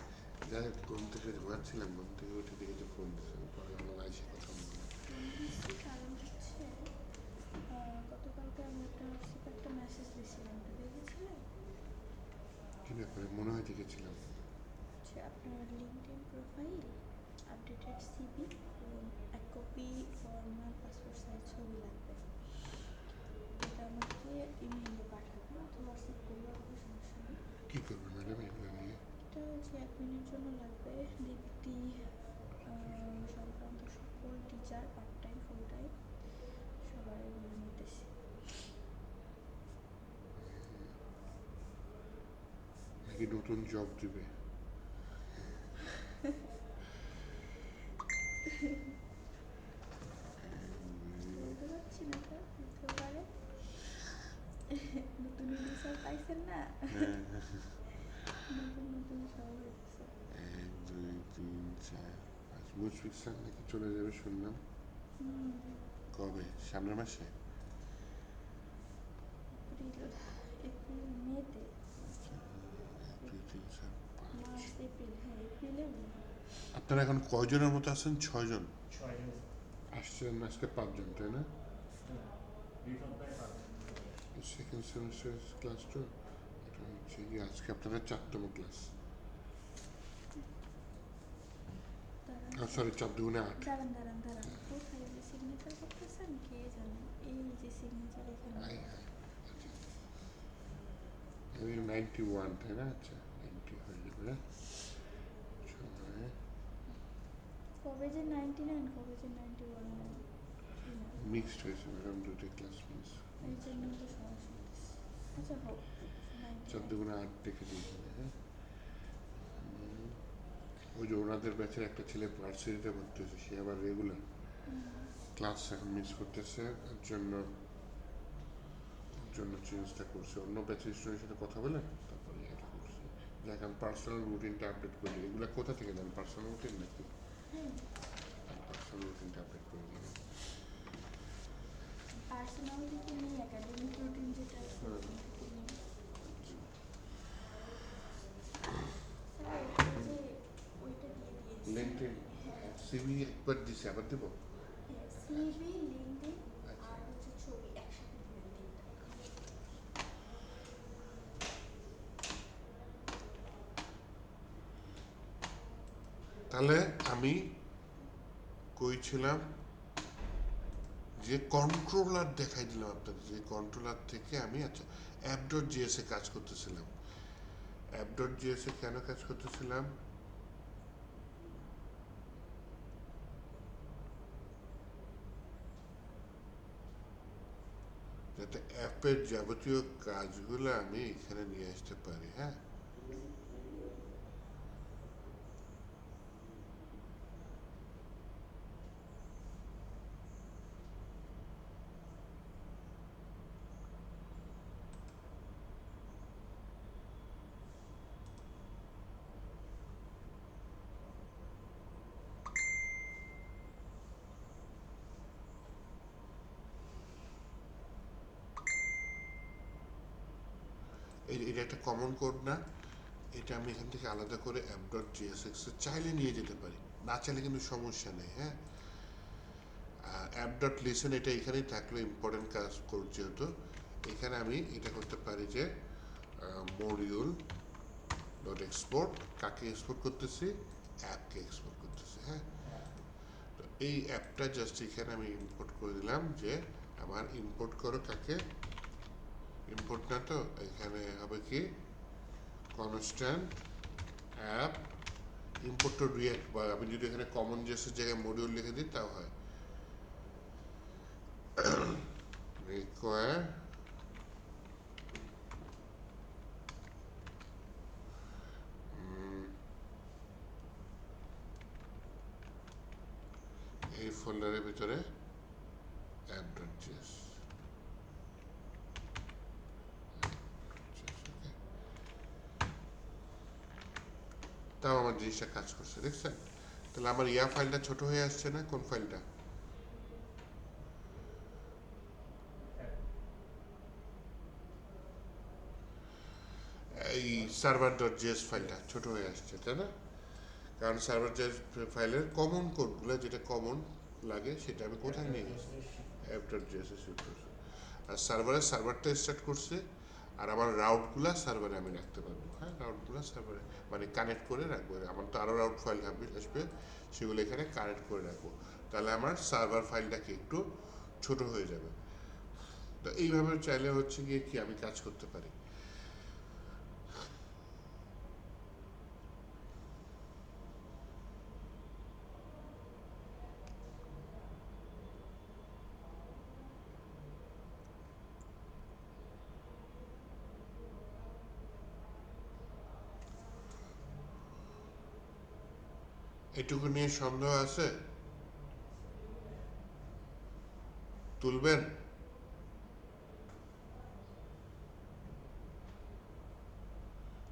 যাই হোক, ঘুম থেকে ঘুমাচ্ছিলাম, ঘুম থেকে উঠে দেখে যে ফোন দিয়েছিল, পরে আমার আইসে কথা বললাম। ফোন দিচ্ছি কারণ হচ্ছে গতকালকে আমি আপনার হোয়াটসঅ্যাপে একটা মেসেজ দিয়েছিলাম, ওটা দেখেছিলেন? কি ব্যাপারে মনে হয় দেখেছিলাম? হচ্ছে আপনার লিঙ্কডইন প্রোফাইল, আপডেটেড সিভি এবং এক কপি ফর্মাল পাসপোর্ট সাইজ ছবি লাগবে। এটা আমাকে ইমেইলে পাঠাবেন অথবা হোয়াটসঅ্যাপ করলেও কোনো সমস্যা নেই। কি করবে ম্যাডাম এগুলো নিয়ে? এটা হচ্ছে 1 মিনিট জন্য লাগবে। দীপ্তি সংক্রান্ত সকল teacher part time full time সবার এগুলো নিতেছি। নাকি নতুন জব দিবে? বলতে পারছি না স্যার, দিতেও পারে। নতুন স্যার পাইছেন না, নতুন নতুন সব হইতেছে। 1 2 3 4 5 মুশফিক নাকি চলে যাবে শুনলাম। কবে? সামনের মাসে? এপ্রিল মেতে, 1 2 3 4 5। মার্চ এপ্রিল, হ্যাঁ এপ্রিলে মনে হয়। আপনারা এখন কয়জনের মতো আছেন? 6 জন 6 জন। আসছেন আজকে, 5 জন তাই না? বিপদটাই পাবে। সেকেন্ড সেমিস্টার ক্লাস তো এটা হচ্ছে কি আজকে আপনাদের 4তম ক্লাস। সরি, 4 দুগুণে 8। দাঁড়ান দাঁড়ান দাঁড়ান, কোথায় যে সিগনেচার করতেছেন কে জানে? এই যে সিগনেচার এখানে। আই হাই, আচ্ছা, আমি 91 তাই না? আচ্ছা 90 হয়ে যাবে না? সময় কবে যে 99 কবে যে 91 মিক্সড হয়েছে ম্যাডাম, দুটো ক্লাস মিস। এই জন্য তো সমস্যা হচ্ছে। আচ্ছা হোক, 4 99। দুগুণে 8 দেখে দিয়েছিলেন, হ্যাঁ। ওই যে ওনাদের ব্যাচের একটা ছেলে ভার্সিটিতে ভর্তি হয়েছে, সে আবার রেগুলার ক্লাস এখন মিস করতেছে, এর জন্য চেঞ্জটা করছে। অন্য ব্যাচের স্টুডেন্টের সাথে কথা বলে তারপরে এটা করছে। যাক, আমি পার্সোনাল রুটিনটা আপডেট করি। এগুলো কোথা থেকে দেন? পার্সোনাল রুটিন নাকি? পার্সোনাল রুটিনটা আপডেট করে দিবেন। পার্সোনাল থেকে নেই, একাডেমিক রুটিন যেটা আছে ওখান থেকে নেই। স্যার ওই যে ওইটা দিয়ে দিয়েছি। লিঙ্কডইন হ্যাঁ সিভি একবার দিছে, আবার দেবো? হ্যাঁ, সিভি লিঙ্কডইন আর হচ্ছে ছবি একসাথে দিবেন তিনটা। তাহলে আমি কইছিলাম যে কন্ট্রোলার দেখাই দিলাম আপনাদের, যে কন্ট্রোলার থেকে আমি আচ্ছা app.js এ কাজ করতেছিলাম। app.js এ কেন কাজ করতেছিলাম? যাতে অ্যাপের যাবতীয় কাজগুলো আমি এখানে নিয়ে আসতে পারি, হ্যাঁ। এটা একটা কমন কোড না? এটা আমি এখান থেকে আলাদা করে app.jsx চাইলে নিয়ে যেতে পারি, না চাইলে কিন্তু সমস্যা নেই, হ্যাঁ। app.listen এটা এখানেই থাকলো, ইম্পর্টেন্ট কাজ কোড যেহেতু। এখানে আমি এটা করতে পারি যে মডিউল ডট এক্সপোর্ট, কাকে এক্সপোর্ট করতেছি? অ্যাপকে এক্সপোর্ট করতেছি, হ্যাঁ। তো এই অ্যাপটা জাস্ট এখানে আমি ইম্পোর্ট করে দিলাম, যে আমার ইম্পোর্ট করো কাকে, ইম্পোর্ট না তো এখানে হবে কি constant app import two react, বা আমি যদি এখানে কমন জেসের জায়গায় মডিউল লিখে দিই তাও হয়। রিকোয়ার এই ফোল্ডারের ভিতরে app.js, তাও আমার জিনিসটা কাজ করছে, দেখছেন? তাহলে আমার ফাইলটা ছোট হয়ে আসছে না? কোন ফাইলটা? সার্ভার ডট জিএস ফাইলটা ছোট হয়ে আসছে, তাই না? কারণ সার্ভার জিএস ফাইলের কমন কোডগুলো যেটা কমন লাগে সেটা আমি কোথায় নিয়ে গেছি, অ্যাপ ডট জিএস এ শিফট করছি। আর সার্ভারটা স্টার্ট করছে, আর আমার রাউটগুলো সার্ভারে আমি রাখতে পারবো। হ্যাঁ, রাউটগুলো সার্ভারে মানে কানেক্ট করে রাখবো। আমার তো আরও রাউট ফাইল আসবে, সেগুলো এখানে কানেক্ট করে রাখবো। তাহলে আমার সার্ভার ফাইলটাকে একটু ছোট হয়ে যাবে। তো এইভাবে চাইলে হচ্ছে গিয়ে কি আমি কাজ করতে পারি। এটুকু নিয়ে সন্দেহ আছে? তুলবেন?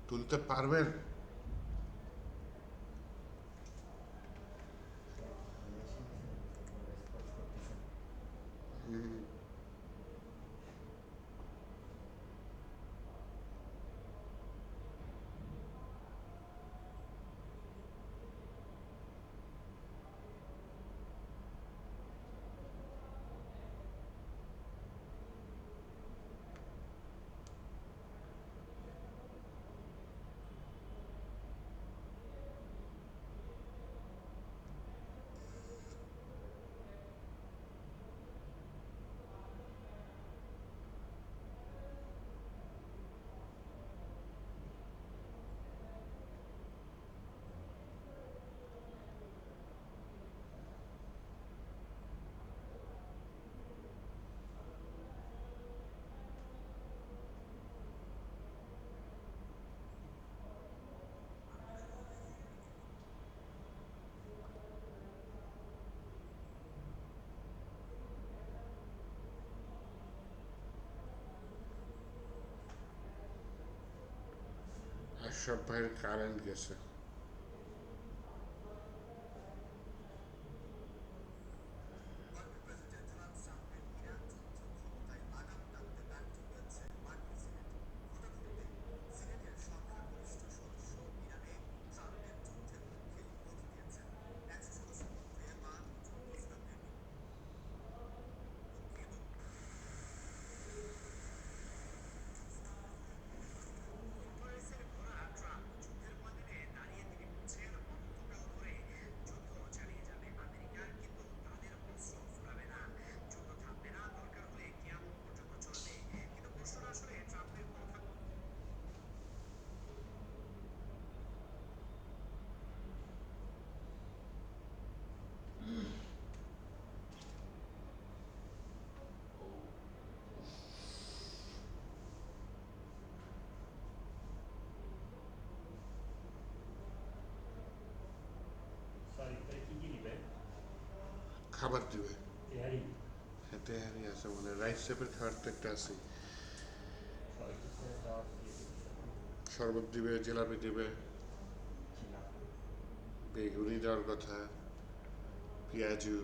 তুলতে পারবেন? আশরাফ ভাইয়ের কারেন্ট গেছে। সরি, তাহলে কি দিবে? খাবার দিবে। তেহারি? হ্যাঁ, তেহারি আছে, মানে রাইস শেপের খাবার তো একটা আছে। সবাই কিছু দাওয়াত দিয়ে দিচ্ছে। শরবত দিবে, জিলাপি দিবে, বেগুনি দেওয়ার কথা, পেঁয়াজু।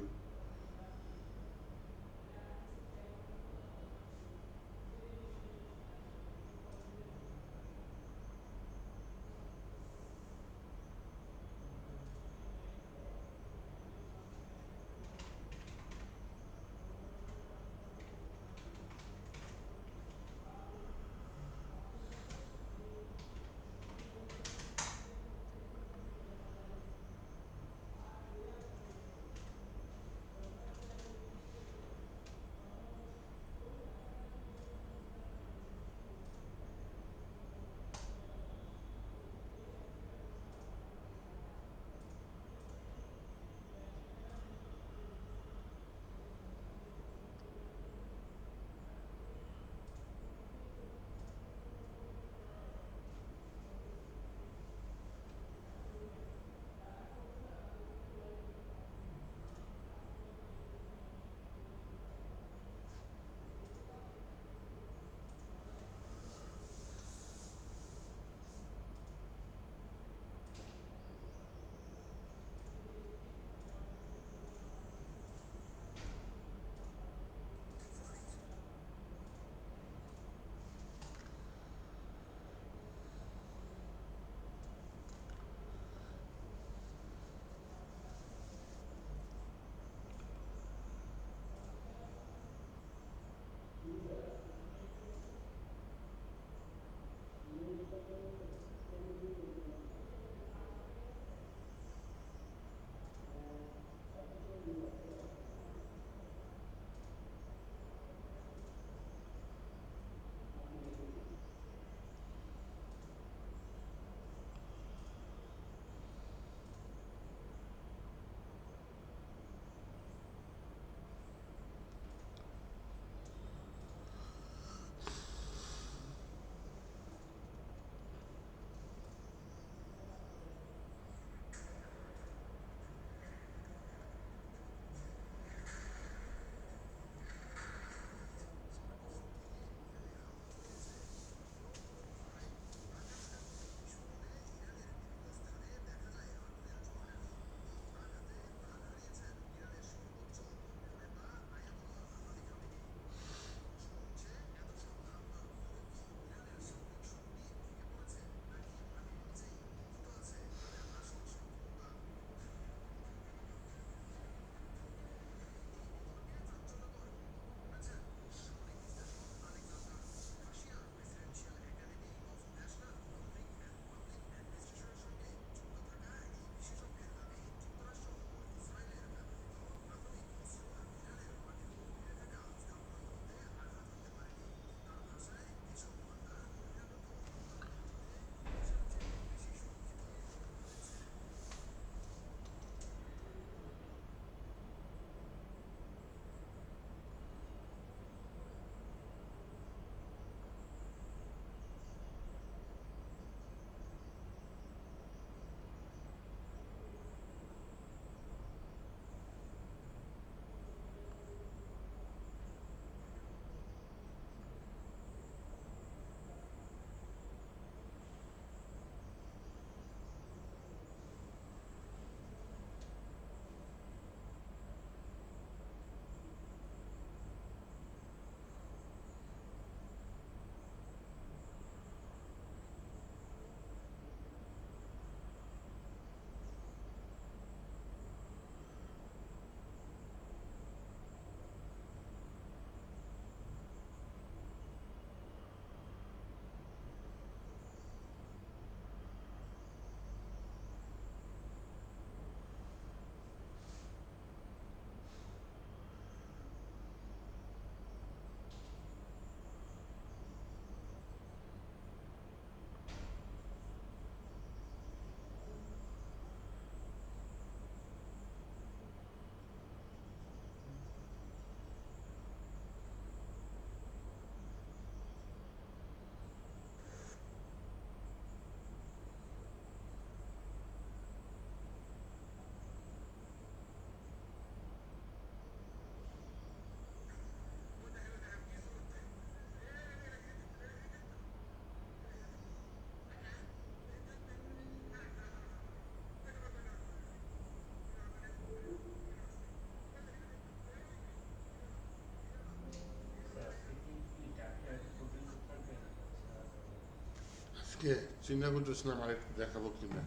কে চিন্তা করতেছিলাম আর একটু দেখাবো কিনা।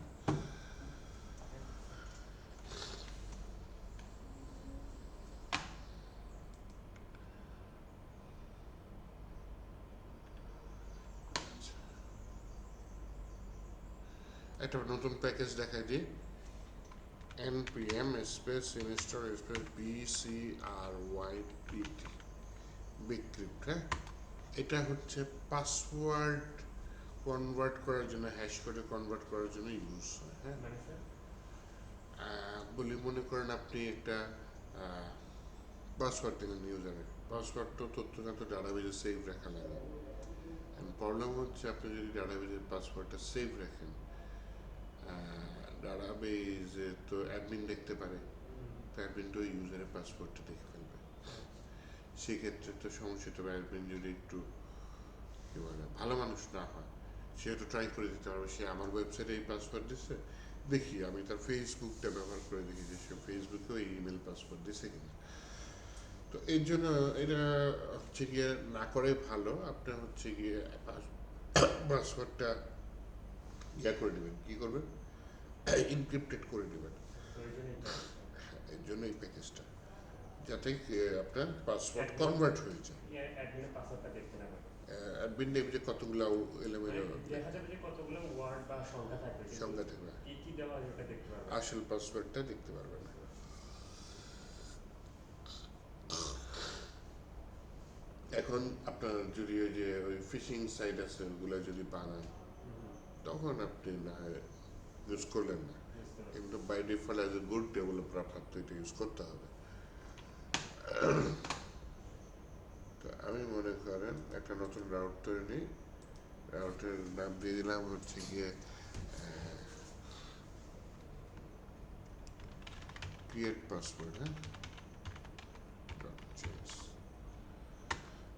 একটা নতুন প্যাকেজ দেখাই দিই, npm space install space bcrypt bcrypt. হ্যাঁ, এটা হচ্ছে পাসওয়ার্ড কনভার্ট করার জন্য, হ্যাশ কোডে কনভার্ট করার জন্য ইউজ হয়। হ্যাঁ, মানে স্যার বলি মনে করেন আপনি একটা পাসওয়ার্ড দিলেন ইউজারের, পাসওয়ার্ড তো তথ্যগত ডাটাবেজে সেভ রাখা লাগে। প্রবলেম হচ্ছে আপনি যদি ডাটাবেজের পাসওয়ার্ডটা সেভ রাখেন, ডাটাবেজে তো অ্যাডমিন দেখতে পারে, তো অ্যাডমিন তো ইউজারের পাসওয়ার্ডটা দেখে ফেলবে। সেক্ষেত্রে তো সমস্যাটা, অ্যাডমিন যদি একটু কি বলে ভালো মানুষ না হয়, সে একটু ট্রাই করে দিতে পারবে, সে আমার ওয়েবসাইটে এই পাসওয়ার্ড দিচ্ছে, দেখি আমি তার ফেসবুকটা ব্যবহার করে দেখি যে সে ফেসবুকেও এই ইমেল পাসওয়ার্ড দিচ্ছে কিনা। তো এর জন্য এটা হচ্ছে গিয়ে না করে ভালো, আপনার হচ্ছে গিয়ে পাসওয়ার্ডটা ইয়া করে নেবেন, কী করবেন, ইনক্রিপ্টেড করে নেবেন। এর জন্য এই প্যাকেজটা, যাতে আপনার পাসওয়ার্ড কনভার্ট হয়ে যায়। অ্যাডমিনের পাসওয়ার্ডটা দেখতে না পারে, অ্যাডমিন নেবে যে কতগুলো এলোমেলো দেখা যাবে যে কতগুলো ওয়ার্ড বা সংখ্যা থাকবে, কিন্তু সংখ্যা থাকবে, কি কি দেওয়া আছে ওটা দেখতে পারবে। আসল পাসওয়ার্ডটা দেখতে পারবে না। এখন আপনার যদি ওই যে ওই ফিশিং সাইট আছে ওগুলো যদি বানান, তখন আপনি না হয় ইউজ করলেন না, কিন্তু by default as a good developer আপনার তো এটা ইউজ করতে হবে। তো আমি মনে করেন একটা নতুন রাউট তৈরি নিই, রাউটের নাম দিয়ে দিলাম হচ্ছে গিয়ে ক্রিয়েট পাসওয়ার্ড। হ্যাঁ,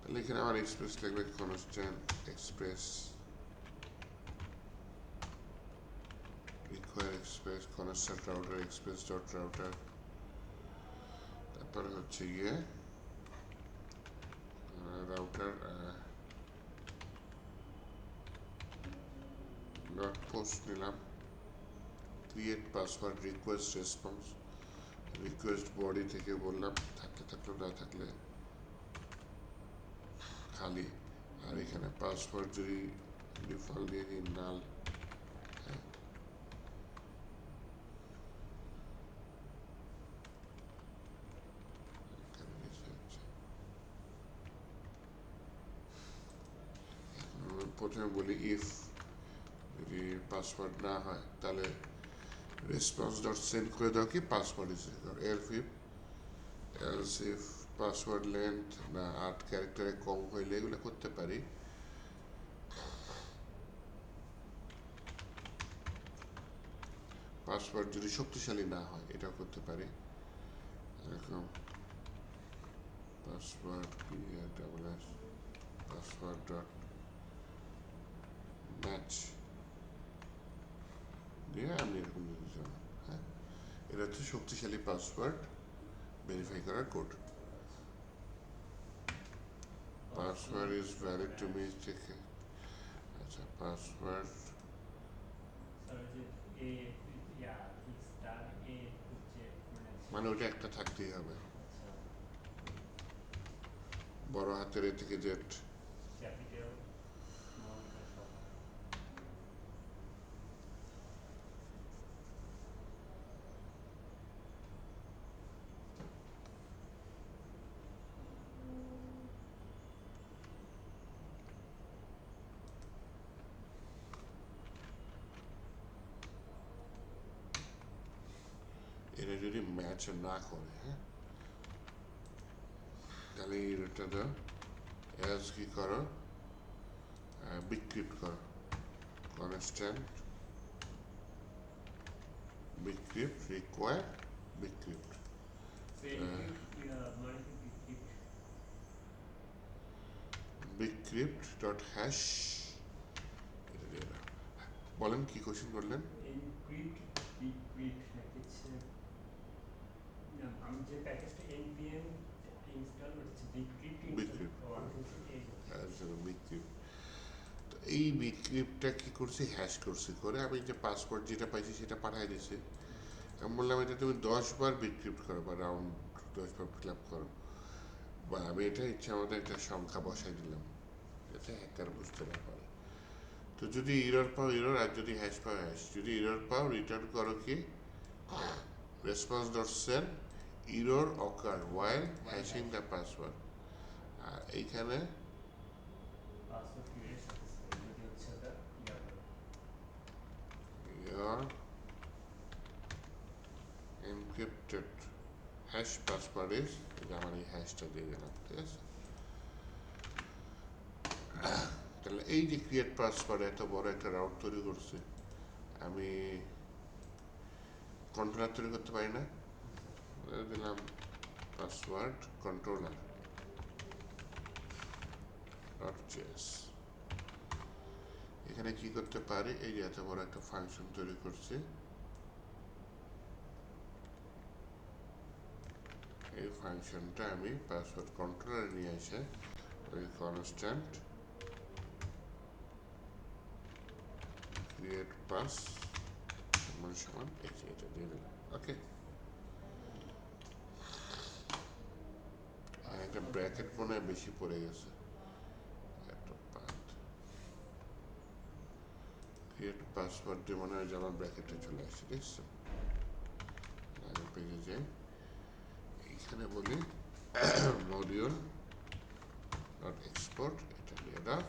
তাহলে এখানে আমার এক্সপ্রেস লাগবে, constant express require express constant router express dot router, তারপরে হচ্ছে গিয়ে রাউটার ডট পোস্ট নিলাম, create password request response, request body থেকে বললাম, থাকলে থাকলো না থাকলে খালি, আর এখানে পাসওয়ার্ড যদি ডিফল্ট দিয়ে দিই নাল। প্রথমে বলি ইফ যদি পাসওয়ার্ড না হয় তাহলে রেসপন্স ডট সেন্ড করে দাও কি password is else if password length না 8 ক্যারেক্টারে কম হইলে এগুলো করতে পারি। পাসওয়ার্ড যদি শক্তিশালী না হয় এটাও করতে পারি, এরকম পাসওয়ার্ড পাসওয়ার্ড ডট ম্যাচ দিয়ে আমি এরকম দিতে চাই। হ্যাঁ, এটা হচ্ছে শক্তিশালী পাসওয়ার্ড ভেরিফাই করার code. Password is valid to me থেকে, আচ্ছা পাসওয়ার্ড স্যার যে এ ইয়া স্টার এ হচ্ছে মানে ওটা একটা থাকতেই হবে, আচ্ছা বড় হাতের এ থেকে জেড। ক্যাপিটাল স্মল সব। এটা যদি ম্যাচ না করে, হ্যাঁ, তাহলে এটা দাও, এজ কি করো, বিক্রিপ্ট করো, কনস্ট্যান্ট বিক্রিপ্ট রিকোয়ার বিক্রিপ্ট, মানে বিক্রিপ্ট ডট হ্যাশ। বলেন কি কোশ্চেন করলেন? এনক্রিপ্ট ডিক্রিপ্ট নাকি হচ্ছে আমি যে প্যাকেজটা npm ইনস্টল করছি ডিক্রিপ্ট Decrypt. ও আমি হচ্ছে এই বিক্রিপ্ট, এই বিক্রিপটা কি করছি, হ্যাশ করছি, করে আমি যে পাসওয়ার্ড যেটা পাইছি সেটা পাঠিয়ে দিছি। আমি বললাম এটা তুমি 10 বার বিক্রিপ্ট করো বা রাউন্ড 10 বার ফিল আপ করো, বা আমি এটা ইচ্ছা মতো একটা সংখ্যা বসাই দিলাম যাতে হ্যাকার বুঝতে না পারে। তো যদি ইরর পাও ইরর, আর যদি হ্যাশ পাও হ্যাশ। যদি ইরর পাও রিটার্ন করো কি response dot send error occur while hashing the password. আর এইখানে পাসওয়ার্ড ক্রিয়েট সাকসেসফুল যদি হচ্ছে ওটা your encrypted hash password is, আমার এই হ্যাশটা দিয়ে দিলাম, ঠিক আছে। তাহলে এই যে ক্রিয়েট পাসওয়ার্ড এত বড় একটা রাউট তৈরি করছে, আমি কন্ট্রোলার তৈরি করতে পারি না? দিলাম পাসওয়ার্ড কন্ট্রোলার ডট জেএস। এখানে কি করতে পারি, এই যে এত বড় একটা ফাংশন তৈরি করছি, এই ফাংশনটা আমি পাসওয়ার্ড কন্ট্রোলারে নিয়ে এসে ওই কনস্ট্যান্ট ক্রিয়েট পাস সমান এই যে এটা দিয়ে দিলাম, ওকে। আর একটা ব্র্যাকেট মনে হয় বেশি পড়ে গেছে, একটা পাথ ক্রিয়েট পাসওয়ার্ড দিয়ে মনে হয় যে আমার ব্র্যাকেটে চলে আসছে, দেখছো? আগের পেজে যাই, এইখানে বলি মডিউল ডট এক্সপোর্ট, এটা দিয়ে দাও।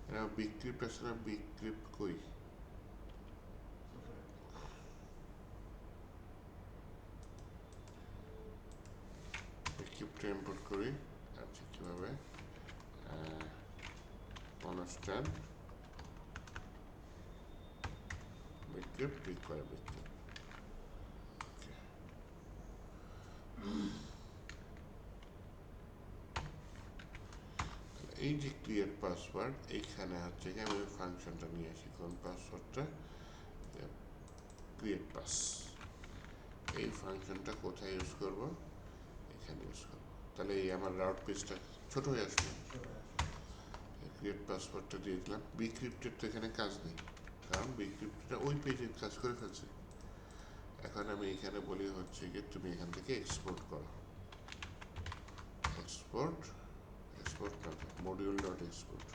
এটা বিক্রিপ্ট আছে না, বিক্রিপ্ট কই, বিক্রিপ্ট ইম্পোর্ট করি। আচ্ছা কীভাবে, কনস্ট্যান্ট বিক্রিপ্ট রিকোয়ার বিক্রিপ্ট, এই যে ক্রিয়েট পাসওয়ার্ড, এইখানে হচ্ছে কি আমি ওই ফাংশনটা নিয়ে আসি, কোন পাসওয়ার্ডটা, ক্রিয়েট পাস। এই ফাংশনটা কোথায় ইউজ করব, এখানে ইউজ করব। তাহলে এই আমার রাউট পেজটা ছোট হয়ে আসবে। ক্রিয়েট পাসওয়ার্ডটা দিয়ে দিলাম। বিক্রিপ্টেড তো এখানে কাজ নেই, কারণ বিক্রিপ্টটা ওই পেজে কাজ করে ফেলছে। এখন আমি এখানে বলি হচ্ছে কি তুমি এখান থেকে এক্সপোর্ট করো, export export module dot export.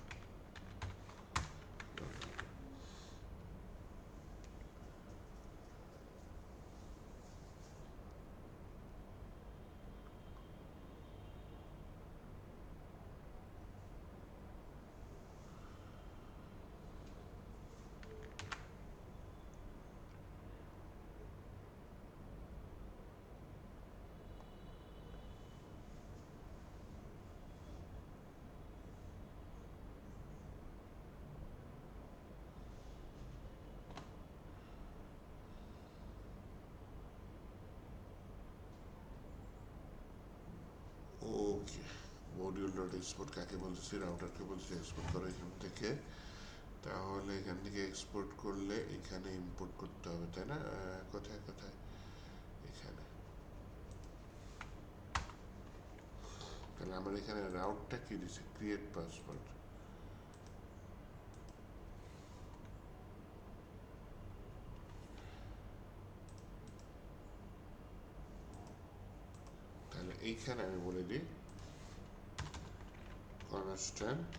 Okay, module dot export কাকে বলতেছি, রাউটারকে বলছি এক্সপোর্ট করো এখান থেকে। তাহলে এখান থেকে এক্সপোর্ট করলে এখানে ইম্পোর্ট করতে হবে, তাই না? কোথায় কোথায়, এখানে। তাহলে আমার এখানে রাউটটা কি দিচ্ছে, ক্রিয়েট পাসওয়ার্ড। তাহলে এইখানে আমি বলে দিই কনস্ট্যান্ট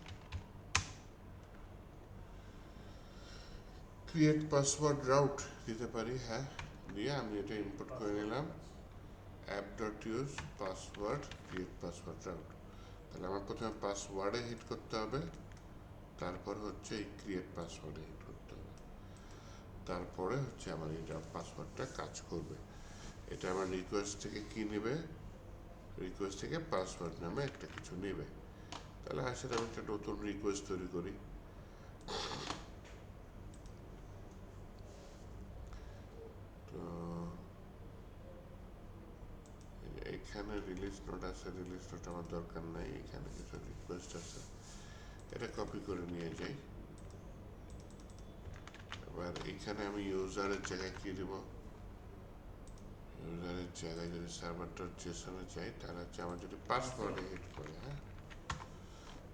ক্রিয়েট পাসওয়ার্ড রাউট দিতে পারি, হ্যাঁ, দিয়ে আমি এটা ইম্পোর্ট করে নিলাম app dot use password create password route. তাহলে আমার প্রথমে পাসওয়ার্ডে হিট করতে হবে, তারপর হচ্ছে এই ক্রিয়েট পাসওয়ার্ডে হিট করতে হবে, তারপরে হচ্ছে আমার এই পাসওয়ার্ডটা কাজ করবে। এটা আমার রিকোয়েস্ট থেকে কি নেবে, রিকোয়েস্ট থেকে পাসওয়ার্ড নামে একটা কিছু নেবে। তাহলে আসলে আমি একটা নতুন রিকোয়েস্ট তৈরি করি। তো এখানে রিলিজ নোট আছে, রিলিজ নোট আমার দরকার নাই, এখানে কিছু রিকোয়েস্ট আছে, এটা কপি করে নিয়ে যাই। এবার এখানে আমি ইউজারের জায়গায় কি দেব, ইউজারের জায়গায় যদি সার্ভার ডট জেসনে চাই, তাহলে হচ্ছে আমার যদি পাসওয়ার্ডে হিট করে, হ্যাঁ,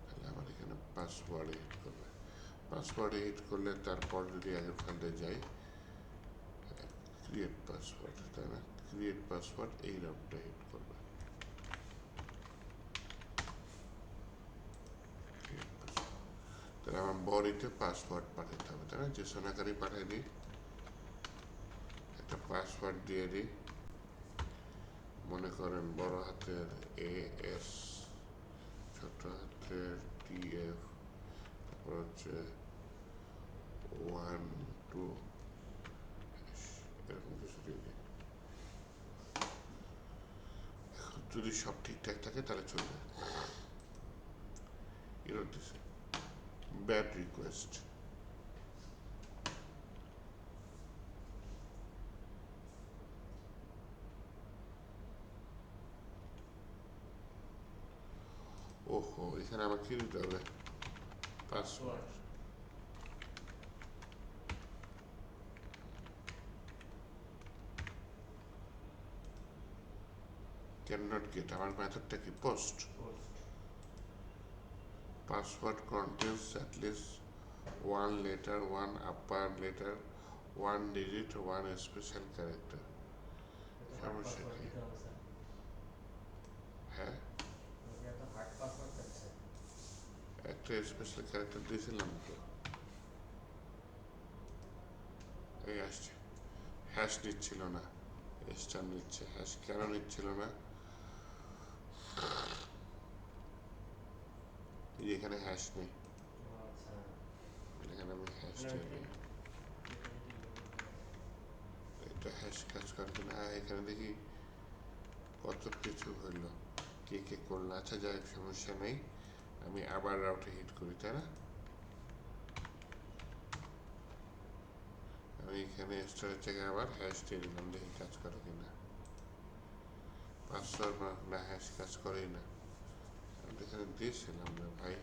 তাহলে আমার এখানে পাসওয়ার্ডে হিট করবে। পাসওয়ার্ডে হিট করলে তারপর যদি আগের ফাইলে যাই, ক্রিয়েট পাসওয়ার্ড, তাই না? ক্রিয়েট পাসওয়ার্ড এই নামটা হিট করবে। তাহলে আমার বডিতে পাসওয়ার্ড পাঠাতে হবে, তাই না? যে সোনাকারী পাঠাই দিই, একটা পাসওয়ার্ড দিয়ে দিই, মনে করেন বড় হাতের AS, ছোট হাতের TF, তারপর হচ্ছে 1 2 এরকম কিছু দিয়ে দিই। যদি সব ঠিকঠাক থাকে তাহলে চলবে। এরর দিছে, ব্যাড রিকোয়েস্ট। ওহো, এখানে আবার কি দিতে হবে? পাসওয়ার্ড। ক্যান নট গেট, আমার মেথডটা কি? Post. Password contains at least one letter, one upper letter, one digit, one special character. সমস্যা কি? হ্যাঁ, একটা স্পেশাল ক্যারেক্টার দিয়েছিলাম তো, এই আসছে। হ্যাশ নিচ্ছিল না, স্টার নিচ্ছে। হ্যাশ কেন নিচ্ছিল না? এই যে এখানে হ্যাশ নেই, এখানে আমি হ্যাশ দিই, এটা হ্যাশ কাজ করে কিনা। এখানে দেখি কত কিছু হইল, কে কে করলো। আচ্ছা যাই হোক, সমস্যা নেই, আমি আবার রাউটে হিট করি, তাই না? আমি এখানে স্টোরেজ থেকে আবার হ্যাশ দিয়ে দিলাম, দেখি কাজ করে কিনা। পাসওয়ার্ড না, হ্যাশ কাজ করেই না। আমি এখানে দিয়েছিলাম না ভাই,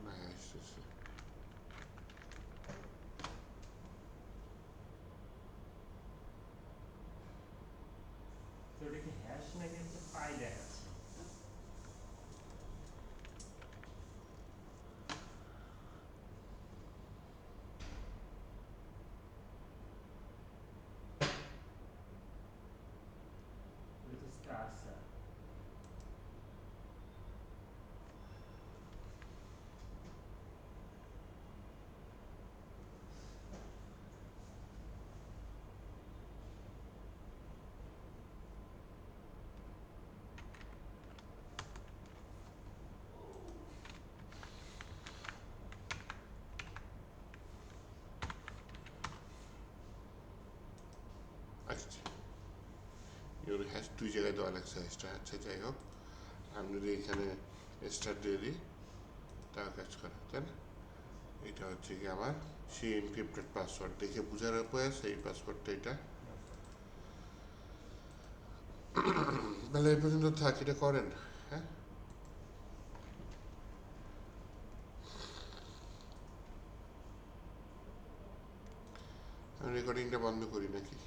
না হ্যাশ দিয়েছি। তো এটা কি হ্যাশ নাকি হচ্ছে পাই দেখাচ্ছে? এটা তো স্টার স্যার। আচ্ছা, ইউর হ্যাশ দুই জায়গায় দেওয়া লাগছে হ্যাশটা। আচ্ছা যাই হোক, আমি যদি এখানে স্টার দিয়ে দিই তাও কাজ করে, তাই না? এটা হচ্ছে কি আমার সেই এনক্রিপ্টেড পাসওয়ার্ড। দেখে বোঝার উপায় আছে এই পাসওয়ার্ডটা, এটা তাহলে এই পর্যন্ত থাক, এটা করেন। হ্যাঁ, আমি রেকর্ডিংটা বন্ধ করি নাকি?